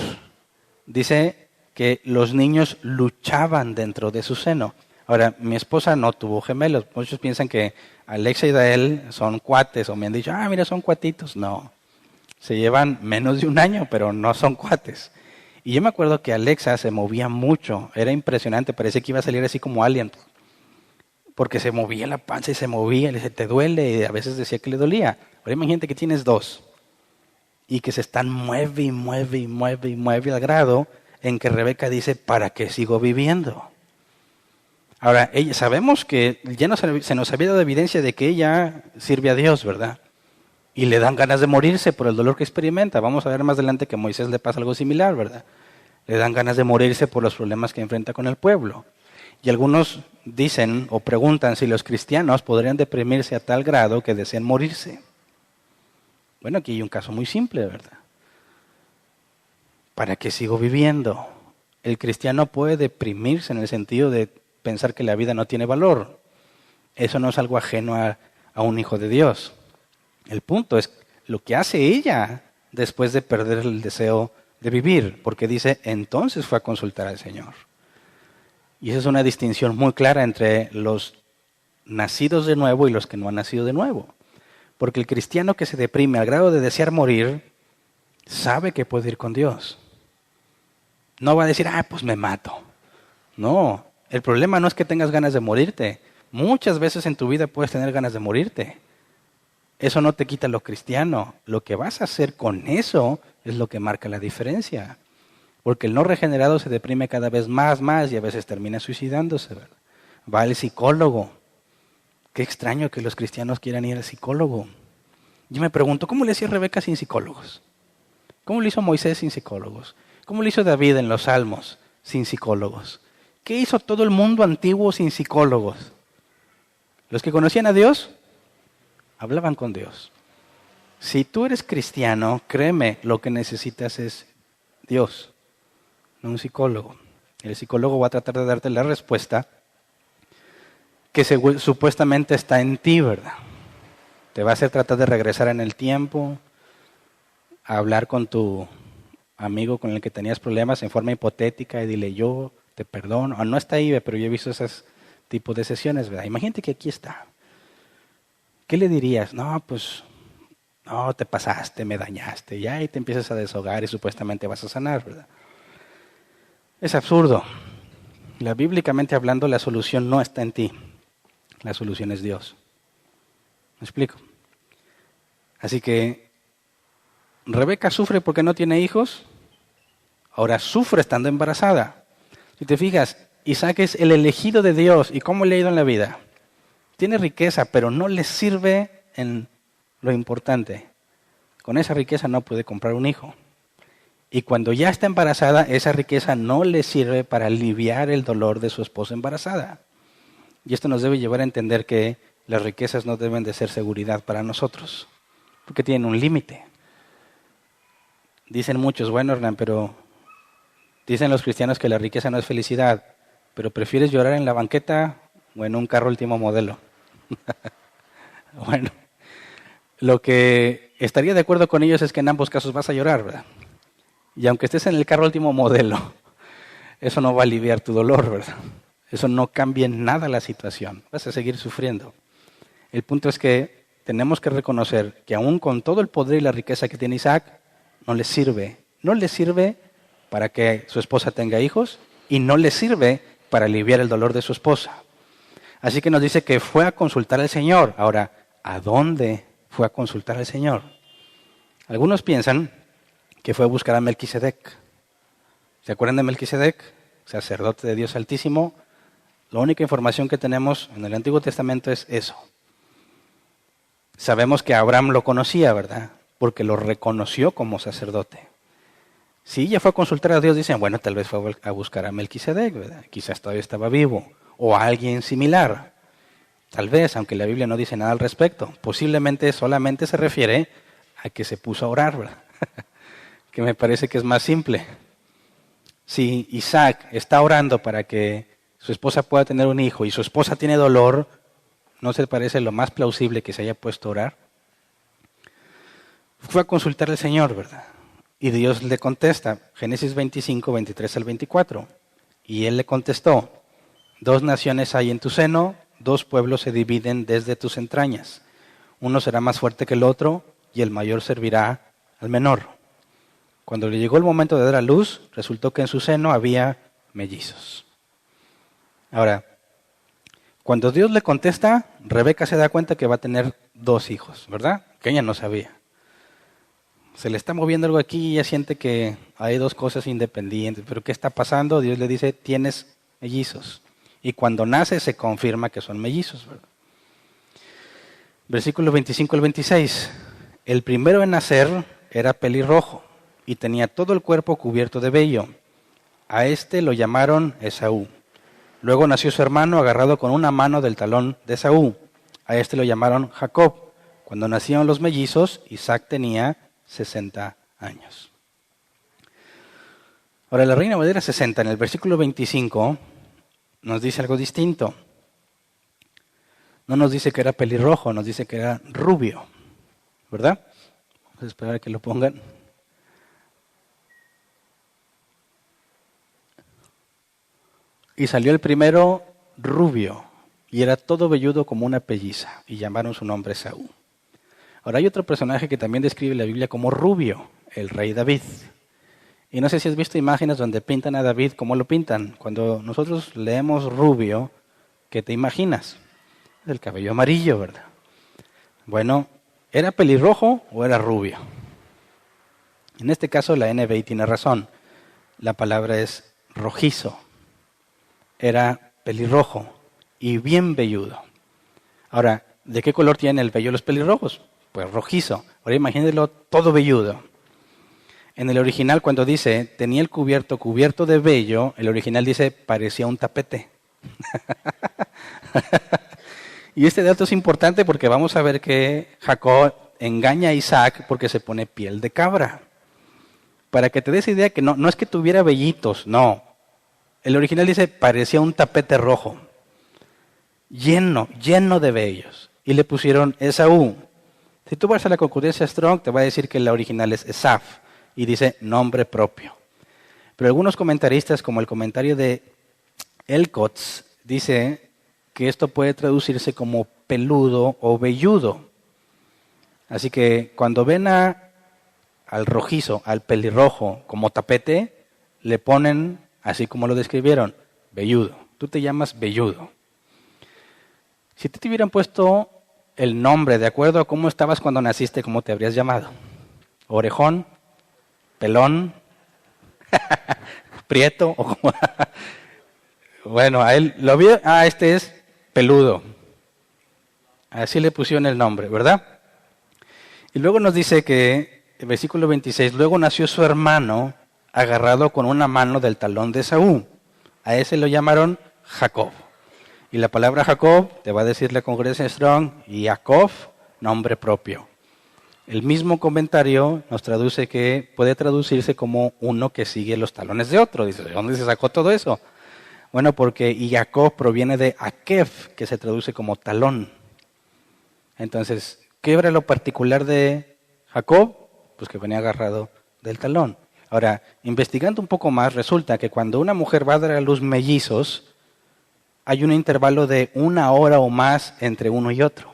Dice que los niños luchaban dentro de su seno. Ahora, mi esposa no tuvo gemelos. Muchos piensan que Alexa y Dael son cuates o me han dicho, mira, son cuatitos. No, se llevan menos de un año, pero no son cuates. Y yo me acuerdo que Alexa se movía mucho, era impresionante, parecía que iba a salir así como Alien, porque se movía la panza y se movía, le decía, ¿te duele? Y a veces decía que le dolía. Ahora imagínate que tienes dos y que se están mueve y mueve y mueve y mueve al grado en que Rebeca dice, ¿para qué sigo viviendo? Ahora, sabemos que ya se nos había dado evidencia de que ella sirve a Dios, ¿verdad? Y le dan ganas de morirse por el dolor que experimenta. Vamos a ver más adelante que a Moisés le pasa algo similar, ¿verdad? Le dan ganas de morirse por los problemas que enfrenta con el pueblo. Y algunos dicen o preguntan si los cristianos podrían deprimirse a tal grado que deseen morirse. Bueno, aquí hay un caso muy simple, ¿verdad? ¿Para qué sigo viviendo? El cristiano puede deprimirse en el sentido de pensar que la vida no tiene valor. Eso no es algo ajeno a un hijo de Dios. El punto es lo que hace ella después de perder el deseo de vivir, porque dice, entonces fue a consultar al Señor. Y esa es una distinción muy clara entre los nacidos de nuevo y los que no han nacido de nuevo. Porque el cristiano que se deprime al grado de desear morir, sabe que puede ir con Dios. No va a decir, pues me mato. No, el problema no es que tengas ganas de morirte. Muchas veces en tu vida puedes tener ganas de morirte. Eso no te quita lo cristiano. Lo que vas a hacer con eso es lo que marca la diferencia. Porque el no regenerado se deprime cada vez más y a veces termina suicidándose, ¿verdad? Va al psicólogo. Qué extraño que los cristianos quieran ir al psicólogo. Yo me pregunto, ¿cómo le hacía Rebeca sin psicólogos? ¿Cómo lo hizo Moisés sin psicólogos? ¿Cómo lo hizo David en los Salmos sin psicólogos? ¿Qué hizo todo el mundo antiguo sin psicólogos? Los que conocían a Dios hablaban con Dios. Si tú eres cristiano, créeme, lo que necesitas es Dios, no un psicólogo. El psicólogo va a tratar de darte la respuesta que supuestamente está en ti, ¿verdad? Te va a hacer tratar de regresar en el tiempo, a hablar con tu amigo con el que tenías problemas en forma hipotética y dile yo te perdono. No está ahí, pero yo he visto esos tipos de sesiones, ¿verdad? Imagínate que aquí está. ¿Qué le dirías? No, te pasaste, me dañaste. Y ahí te empiezas a deshogar y supuestamente vas a sanar, ¿verdad? Es absurdo. Bíblicamente hablando, la solución no está en ti. La solución es Dios. ¿Me explico? Así que Rebeca sufre porque no tiene hijos. Ahora sufre estando embarazada. Si te fijas, Isaac es el elegido de Dios. ¿Y cómo le ha ido en la vida? Tiene riqueza, pero no le sirve en lo importante. Con esa riqueza no puede comprar un hijo. Y cuando ya está embarazada, esa riqueza no le sirve para aliviar el dolor de su esposa embarazada. Y esto nos debe llevar a entender que las riquezas no deben de ser seguridad para nosotros, porque tienen un límite. Dicen muchos, bueno, Hernán, pero dicen los cristianos que la riqueza no es felicidad, pero prefieres llorar en la banqueta o en un carro último modelo. Bueno, lo que estaría de acuerdo con ellos es que en ambos casos vas a llorar, ¿verdad? Y aunque estés en el carro último modelo, eso no va a aliviar tu dolor, ¿verdad? Eso no cambia en nada la situación. Vas a seguir sufriendo. El punto es que tenemos que reconocer que aún con todo el poder y la riqueza que tiene Isaac, no le sirve. No le sirve para que su esposa tenga hijos y no le sirve para aliviar el dolor de su esposa. Así que nos dice que fue a consultar al Señor. Ahora, ¿a dónde fue a consultar al Señor? Algunos piensan que fue a buscar a Melquisedec. ¿Se acuerdan de Melquisedec? sacerdote de Dios Altísimo. La única información que tenemos en el Antiguo Testamento es eso. Sabemos que Abraham lo conocía, ¿verdad? Porque lo reconoció como sacerdote. Si ella fue a consultar a Dios, dicen, bueno, tal vez fue a buscar a Melquisedec, ¿verdad? Quizás todavía estaba vivo. O a alguien similar. Tal vez, aunque la Biblia no dice nada al respecto. Posiblemente solamente se refiere a que se puso a orar, ¿verdad? Que me parece que es más simple. Si Isaac está orando para que su esposa pueda tener un hijo y su esposa tiene dolor, ¿no se parece lo más plausible que se haya puesto a orar? Fue a consultar al Señor, ¿verdad? Y Dios le contesta, Génesis 25, 23 al 24. Y él le contestó, 2 naciones hay en tu seno, 2 pueblos se dividen desde tus entrañas. Uno será más fuerte que el otro y el mayor servirá al menor. Cuando le llegó el momento de dar a luz, resultó que en su seno había mellizos. Ahora, cuando Dios le contesta, Rebeca se da cuenta que va a tener 2 hijos, ¿verdad? Que ella no sabía. Se le está moviendo algo aquí y ella siente que hay 2 cosas independientes. ¿Pero qué está pasando? Dios le dice, tienes mellizos. Y cuando nace se confirma que son mellizos, ¿verdad? Versículos 25 al 26. El primero en nacer era pelirrojo y tenía todo el cuerpo cubierto de vello. A este lo llamaron Esaú. Luego nació su hermano agarrado con una mano del talón de Esaú. A este lo llamaron Jacob. Cuando nacieron los mellizos, Isaac tenía 60 años. Ahora, la Reina Valera 60, en el versículo 25, nos dice algo distinto. No nos dice que era pelirrojo, nos dice que era rubio, ¿verdad? Vamos a esperar a que lo pongan. Y salió el primero rubio, y era todo velludo como una pelliza, y llamaron su nombre Esaú. Ahora hay otro personaje que también describe la Biblia como rubio, el rey David. Y no sé si has visto imágenes donde pintan a David, ¿cómo lo pintan? Cuando nosotros leemos rubio, ¿qué te imaginas? El cabello amarillo, ¿verdad? Bueno, ¿era pelirrojo o era rubio? En este caso la NBI tiene razón. La palabra es rojizo. Era pelirrojo y bien velludo. Ahora, ¿de qué color tienen el vello los pelirrojos? Pues rojizo. Ahora imagínenlo todo velludo. En el original, cuando dice, tenía el cubierto de vello, el original dice, parecía un tapete. Y este dato es importante porque vamos a ver que Jacob engaña a Isaac porque se pone piel de cabra. Para que te des idea que no es que tuviera vellitos, no. El original dice, parecía un tapete rojo, lleno de vellos. Y le pusieron Esaú. Si tú vas a la concordancia Strong, te va a decir que la original es Esaf. Y dice nombre propio. Pero algunos comentaristas, como el comentario de Elkotz, dice que esto puede traducirse como peludo o velludo. Así que cuando ven al rojizo, al pelirrojo como tapete, le ponen, así como lo describieron, velludo. Tú te llamas velludo. Si te hubieran puesto el nombre de acuerdo a cómo estabas cuando naciste, ¿cómo te habrías llamado? Orejón, pelón, prieto, o como bueno, a él lo vio, este es peludo. Así le pusieron el nombre, ¿verdad? Y luego nos dice que, el versículo 26, luego nació su hermano agarrado con una mano del talón de Esaú. A ese lo llamaron Jacob. Y la palabra Jacob, te va a decir la congregación Strong, y Jacob, nombre propio. El mismo comentario nos traduce que puede traducirse como uno que sigue los talones de otro. Dice, ¿de dónde se sacó todo eso? Bueno, porque Jacob proviene de Akev, que se traduce como talón. Entonces, ¿qué era lo particular de Jacob? Pues que venía agarrado del talón. Ahora, investigando un poco más, resulta que cuando una mujer va a dar a luz mellizos, hay un intervalo de 1 hora o más entre uno y otro.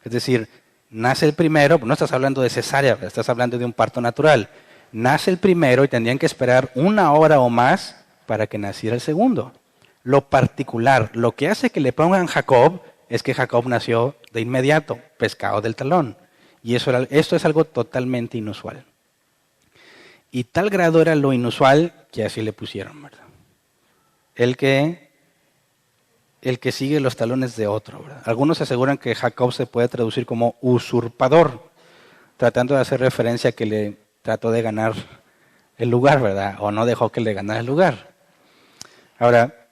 Es decir, nace el primero, no estás hablando de cesárea, estás hablando de un parto natural. Nace el primero y tendrían que esperar 1 hora o más para que naciera el segundo. Lo particular, lo que hace que le pongan Jacob, es que Jacob nació de inmediato, pescado del talón. Y esto es algo totalmente inusual. Y tal grado era lo inusual que así le pusieron, ¿verdad? el que sigue los talones de otro, ¿verdad? Algunos aseguran que Jacob se puede traducir como usurpador, tratando de hacer referencia a que le trató de ganar el lugar, ¿verdad? O no dejó que le ganara el lugar. Ahora,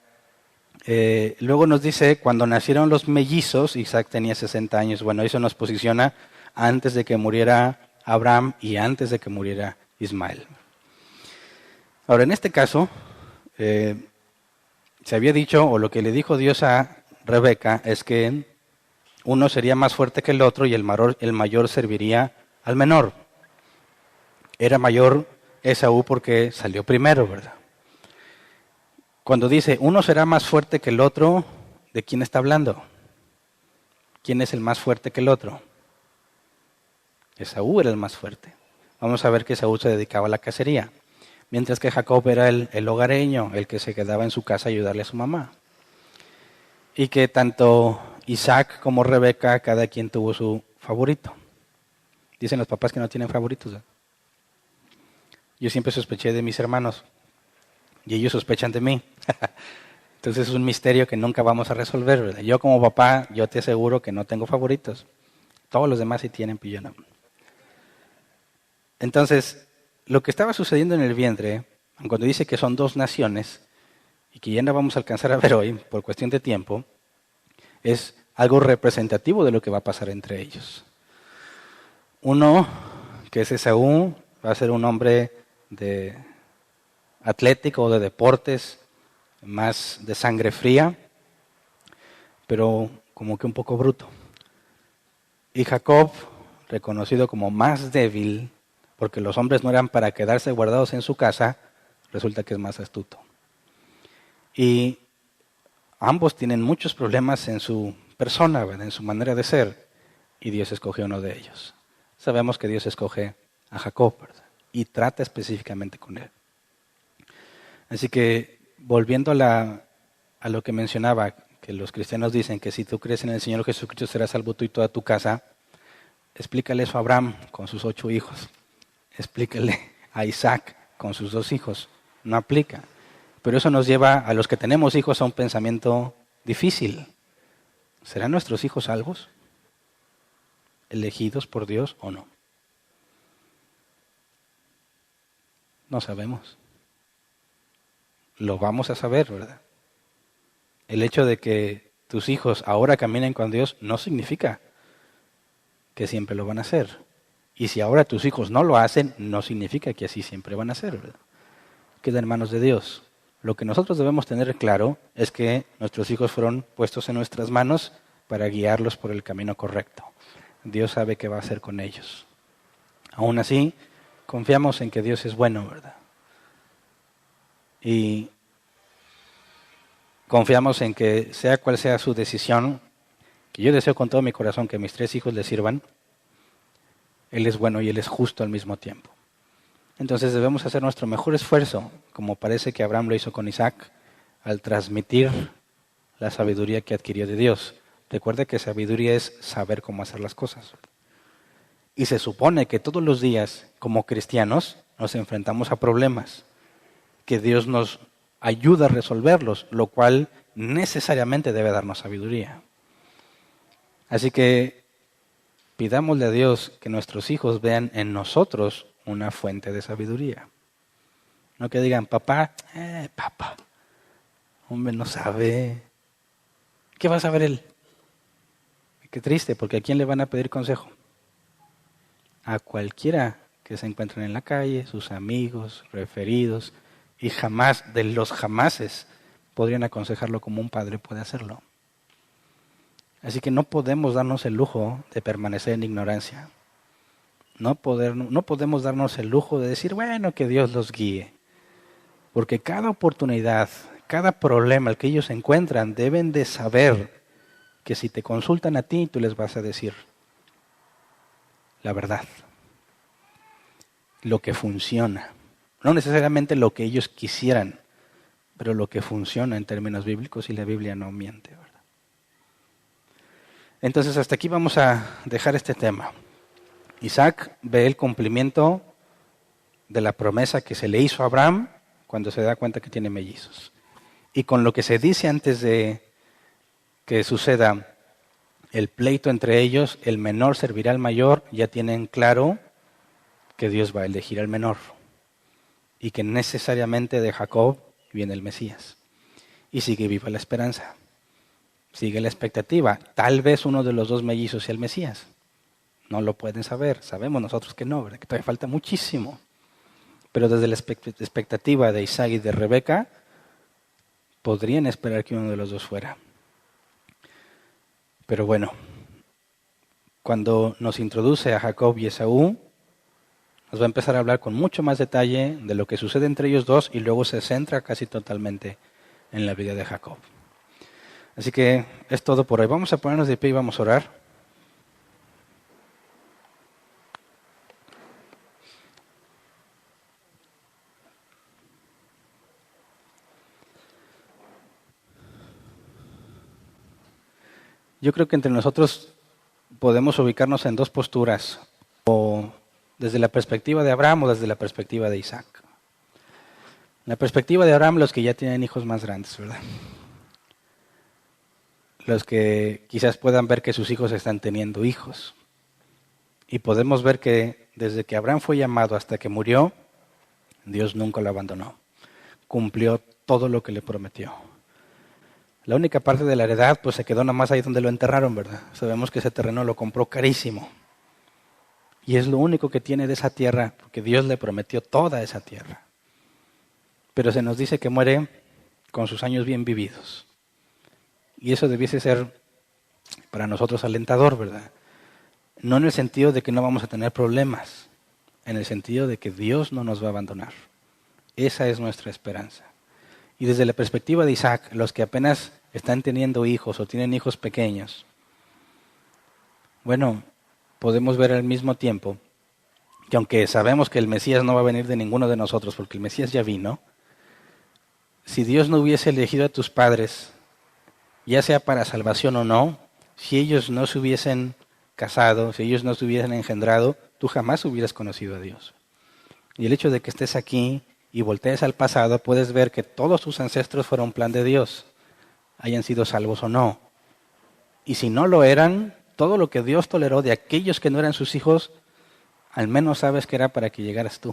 luego nos dice, cuando nacieron los mellizos, Isaac tenía 60 años. Bueno, eso nos posiciona antes de que muriera Abraham y antes de que muriera Ismael. Ahora, en este caso, se había dicho, o lo que le dijo Dios a Rebeca, es que uno sería más fuerte que el otro y el mayor serviría al menor. Era mayor Esaú porque salió primero, ¿verdad? Cuando dice, uno será más fuerte que el otro, ¿de quién está hablando? ¿Quién es el más fuerte que el otro? Esaú era el más fuerte. Vamos a ver que Esaú se dedicaba a la cacería, mientras que Jacob era el hogareño, el que se quedaba en su casa a ayudarle a su mamá. Y que tanto Isaac como Rebeca, cada quien tuvo su favorito. Dicen los papás que no tienen favoritos, ¿eh? Yo siempre sospeché de mis hermanos y ellos sospechan de mí. Entonces es un misterio que nunca vamos a resolver, ¿verdad? Yo como papá, yo te aseguro que no tengo favoritos. Todos los demás sí tienen, pero yo no. Entonces, lo que estaba sucediendo en el vientre, cuando dice que son dos naciones, y que ya no vamos a alcanzar a ver hoy por cuestión de tiempo, es algo representativo de lo que va a pasar entre ellos. Uno, que es Esaú, va a ser un hombre de atlético o de deportes, más de sangre fría, pero como que un poco bruto. Y Jacob, reconocido como más débil, porque los hombres no eran para quedarse guardados en su casa, resulta que es más astuto. Y ambos tienen muchos problemas en su persona, ¿verdad? En su manera de ser, y Dios escogió uno de ellos. Sabemos que Dios escoge a Jacob, ¿verdad? Y trata específicamente con él. Así que, volviendo a lo que mencionaba, que los cristianos dicen que si tú crees en el Señor Jesucristo serás salvo tú y toda tu casa, explícale eso a Abraham con sus 8 hijos. Explícale a Isaac con sus 2 hijos. No aplica. Pero eso nos lleva a los que tenemos hijos a un pensamiento difícil. ¿Serán nuestros hijos salvos? ¿Elegidos por Dios o no? No sabemos. Lo vamos a saber, ¿verdad? El hecho de que tus hijos ahora caminen con Dios no significa que siempre lo van a hacer. Y si ahora tus hijos no lo hacen, no significa que así siempre van a ser, ¿verdad? Queda en manos de Dios. Lo que nosotros debemos tener claro es que nuestros hijos fueron puestos en nuestras manos para guiarlos por el camino correcto. Dios sabe qué va a hacer con ellos. Aún así, confiamos en que Dios es bueno, ¿verdad? Y confiamos en que sea cual sea su decisión, que yo deseo con todo mi corazón que mis 3 hijos le sirvan, Él es bueno y Él es justo al mismo tiempo. Entonces debemos hacer nuestro mejor esfuerzo, como parece que Abraham lo hizo con Isaac, al transmitir la sabiduría que adquirió de Dios. Recuerde que sabiduría es saber cómo hacer las cosas. Y se supone que todos los días, como cristianos, nos enfrentamos a problemas, que Dios nos ayuda a resolverlos, lo cual necesariamente debe darnos sabiduría. Así que pidámosle a Dios que nuestros hijos vean en nosotros una fuente de sabiduría. No que digan, papá, hombre, no sabe. ¿Qué va a saber él? Qué triste, porque ¿a quién le van a pedir consejo? A cualquiera que se encuentren en la calle, sus amigos, referidos, y jamás, de los jamases, podrían aconsejarlo como un padre puede hacerlo. Así que no podemos darnos el lujo de permanecer en ignorancia. No podemos darnos el lujo de decir, bueno, que Dios los guíe. Porque cada oportunidad, cada problema al que ellos se encuentran, deben de saber que si te consultan a ti, tú les vas a decir la verdad. Lo que funciona. No necesariamente lo que ellos quisieran, pero lo que funciona en términos bíblicos, y la Biblia no miente, ¿verdad? Entonces, hasta aquí vamos a dejar este tema. Isaac ve el cumplimiento de la promesa que se le hizo a Abraham cuando se da cuenta que tiene mellizos. Y con lo que se dice antes de que suceda el pleito entre ellos, el menor servirá al mayor, ya tienen claro que Dios va a elegir al menor y que necesariamente de Jacob viene el Mesías. Y sigue viva la esperanza, sigue la expectativa. Tal vez uno de los dos mellizos sea el Mesías. No lo pueden saber, sabemos nosotros que no, ¿verdad? Que todavía falta muchísimo. Pero desde la expectativa de Isaac y de Rebeca, podrían esperar que uno de los dos fuera. Pero bueno, cuando nos introduce a Jacob y Esaú, nos va a empezar a hablar con mucho más detalle de lo que sucede entre ellos dos y luego se centra casi totalmente en la vida de Jacob. Así que es todo por hoy. Vamos a ponernos de pie y vamos a orar. Yo creo que entre nosotros podemos ubicarnos en dos posturas, o desde la perspectiva de Abraham o desde la perspectiva de Isaac. La perspectiva de Abraham, los que ya tienen hijos más grandes, ¿verdad? Los que quizás puedan ver que sus hijos están teniendo hijos. Y podemos ver que desde que Abraham fue llamado hasta que murió, Dios nunca lo abandonó. Cumplió todo lo que le prometió. La única parte de la heredad pues se quedó nada más ahí donde lo enterraron, ¿verdad? Sabemos que ese terreno lo compró carísimo. Y es lo único que tiene de esa tierra, porque Dios le prometió toda esa tierra. Pero se nos dice que muere con sus años bien vividos. Y eso debiese ser para nosotros alentador, ¿verdad? No en el sentido de que no vamos a tener problemas, en el sentido de que Dios no nos va a abandonar. Esa es nuestra esperanza. Y desde la perspectiva de Isaac, los que apenas están teniendo hijos o tienen hijos pequeños, bueno, podemos ver al mismo tiempo que aunque sabemos que el Mesías no va a venir de ninguno de nosotros, porque el Mesías ya vino, si Dios no hubiese elegido a tus padres, ya sea para salvación o no, si ellos no se hubiesen casado, si ellos no se hubiesen engendrado, tú jamás hubieras conocido a Dios. Y el hecho de que estés aquí y voltees al pasado, puedes ver que todos tus ancestros fueron plan de Dios, hayan sido salvos o no. Y si no lo eran, todo lo que Dios toleró de aquellos que no eran sus hijos, al menos sabes que era para que llegaras tú.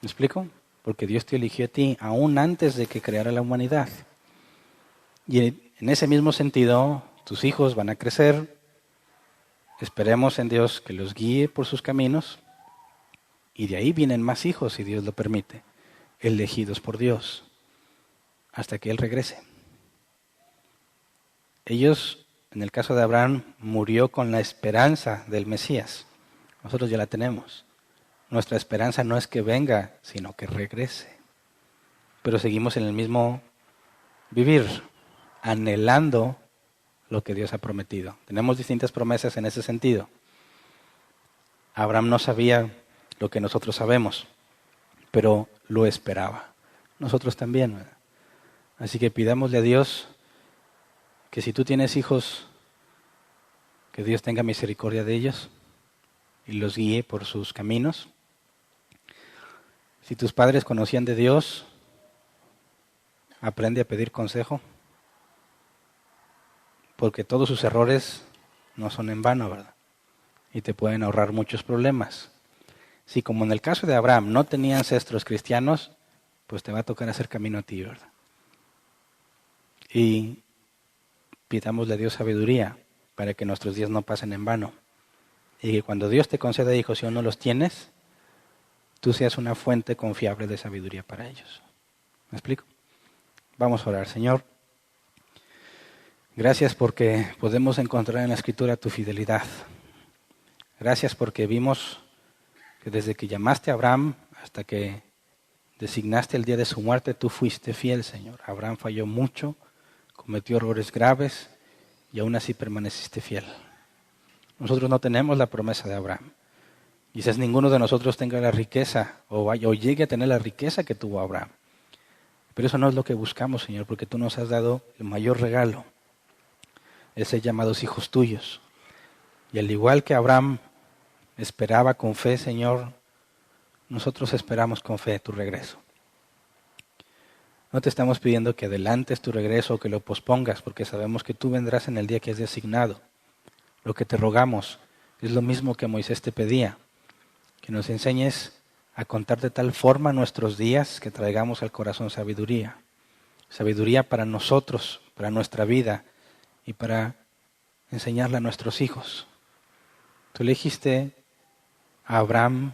¿Me explico? Porque Dios te eligió a ti aún antes de que creara la humanidad. Y en ese mismo sentido, tus hijos van a crecer. Esperemos en Dios que los guíe por sus caminos. Y de ahí vienen más hijos, si Dios lo permite, elegidos por Dios, hasta que Él regrese. Ellos, en el caso de Abraham, murió con la esperanza del Mesías. Nosotros ya la tenemos. Nuestra esperanza no es que venga, sino que regrese. Pero seguimos en el mismo vivir, anhelando lo que Dios ha prometido. Tenemos distintas promesas en ese sentido. Abraham no sabía lo que nosotros sabemos, pero lo esperaba. Nosotros también, ¿verdad? Así que pidámosle a Dios que si tú tienes hijos, que Dios tenga misericordia de ellos y los guíe por sus caminos. Si tus padres conocían de Dios, aprende a pedir consejo, porque todos sus errores no son en vano, ¿verdad? Y te pueden ahorrar muchos problemas. Si como en el caso de Abraham no tenía ancestros cristianos, pues te va a tocar hacer camino a ti, ¿verdad? Y pidámosle a Dios sabiduría para que nuestros días no pasen en vano. Y que cuando Dios te conceda hijos y aún no los tienes, tú seas una fuente confiable de sabiduría para ellos. ¿Me explico? Vamos a orar. Señor, gracias porque podemos encontrar en la Escritura tu fidelidad. Gracias porque vimos que desde que llamaste a Abraham hasta que designaste el día de su muerte, tú fuiste fiel, Señor. Abraham falló mucho, cometió errores graves y aún así permaneciste fiel. Nosotros no tenemos la promesa de Abraham. Quizás ninguno de nosotros tenga la riqueza o llegue a tener la riqueza que tuvo Abraham. Pero eso no es lo que buscamos, Señor, porque tú nos has dado el mayor regalo, el ser llamados hijos tuyos. Y al igual que Abraham esperaba con fe, Señor, nosotros esperamos con fe tu regreso. No te estamos pidiendo que adelantes tu regreso o que lo pospongas, porque sabemos que tú vendrás en el día que es designado. Lo que te rogamos es lo mismo que Moisés te pedía, que nos enseñes a contar de tal forma nuestros días que traigamos al corazón sabiduría. Sabiduría para nosotros, para nuestra vida y para enseñarla a nuestros hijos. Tú le dijiste a Abraham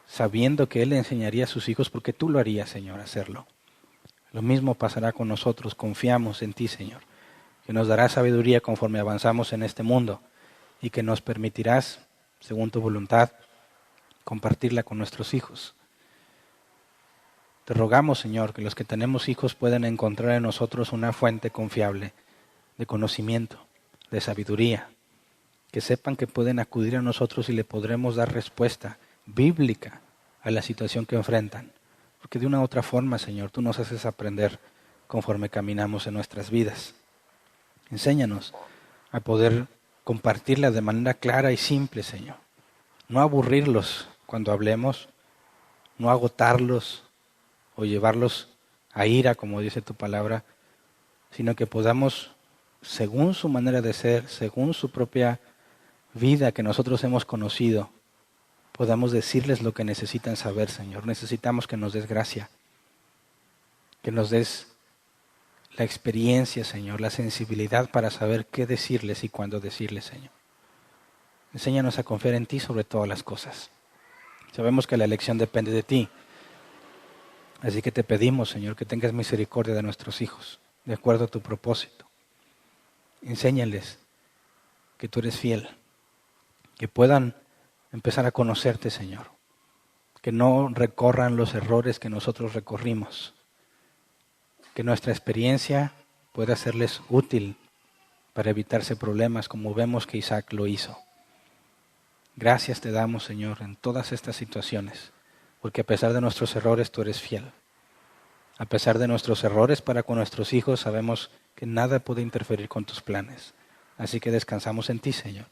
sabiendo que él le enseñaría a sus hijos porque tú lo harías, Señor, hacerlo. Lo mismo pasará con nosotros. Confiamos en ti, Señor, que nos darás sabiduría conforme avanzamos en este mundo y que nos permitirás, según tu voluntad, compartirla con nuestros hijos. Te rogamos, Señor, que los que tenemos hijos puedan encontrar en nosotros una fuente confiable de conocimiento, de sabiduría, que sepan que pueden acudir a nosotros y le podremos dar respuesta bíblica a la situación que enfrentan. Porque de una u otra forma, Señor, tú nos haces aprender conforme caminamos en nuestras vidas. Enséñanos a poder compartirla de manera clara y simple, Señor. No aburrirlos cuando hablemos, no agotarlos o llevarlos a ira, como dice tu palabra, sino que podamos, según su manera de ser, según su propia vida que nosotros hemos conocido, podamos decirles lo que necesitan saber, Señor. Necesitamos que nos des gracia, que nos des la experiencia, Señor, la sensibilidad para saber qué decirles y cuándo decirles, Señor. Enséñanos a confiar en ti sobre todas las cosas. Sabemos que la elección depende de ti. Así que te pedimos, Señor, que tengas misericordia de nuestros hijos, de acuerdo a tu propósito. Enséñales que tú eres fiel, que puedan empezar a conocerte, Señor, que no recorran los errores que nosotros recorrimos, que nuestra experiencia pueda serles útil para evitarse problemas como vemos que Isaac lo hizo. Gracias te damos, Señor, en todas estas situaciones, porque a pesar de nuestros errores tú eres fiel. A pesar de nuestros errores para con nuestros hijos sabemos que nada puede interferir con tus planes. Así que descansamos en ti, Señor.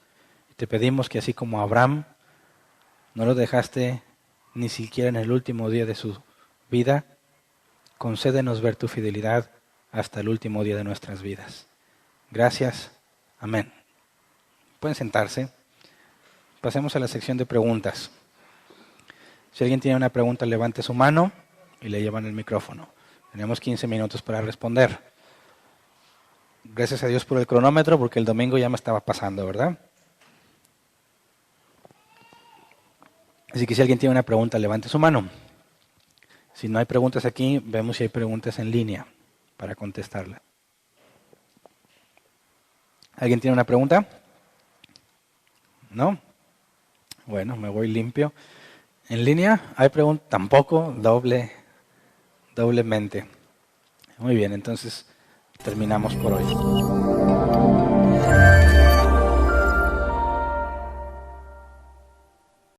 Y te pedimos que así como Abraham no lo dejaste ni siquiera en el último día de su vida, concédenos ver tu fidelidad hasta el último día de nuestras vidas. Gracias. Amén. Pueden sentarse. Pasemos a la sección de preguntas. Si alguien tiene una pregunta, levante su mano y le llevan el micrófono. Tenemos 15 minutos para responder. Gracias a Dios por el cronómetro, porque el domingo ya me estaba pasando, ¿verdad? Así que si alguien tiene una pregunta, levante su mano. Si no hay preguntas aquí, vemos si hay preguntas en línea para contestarla. ¿Alguien tiene una pregunta? ¿No? Bueno, me voy limpio. ¿En línea? ¿Hay preguntas? Tampoco, doblemente. Muy bien, entonces terminamos por hoy.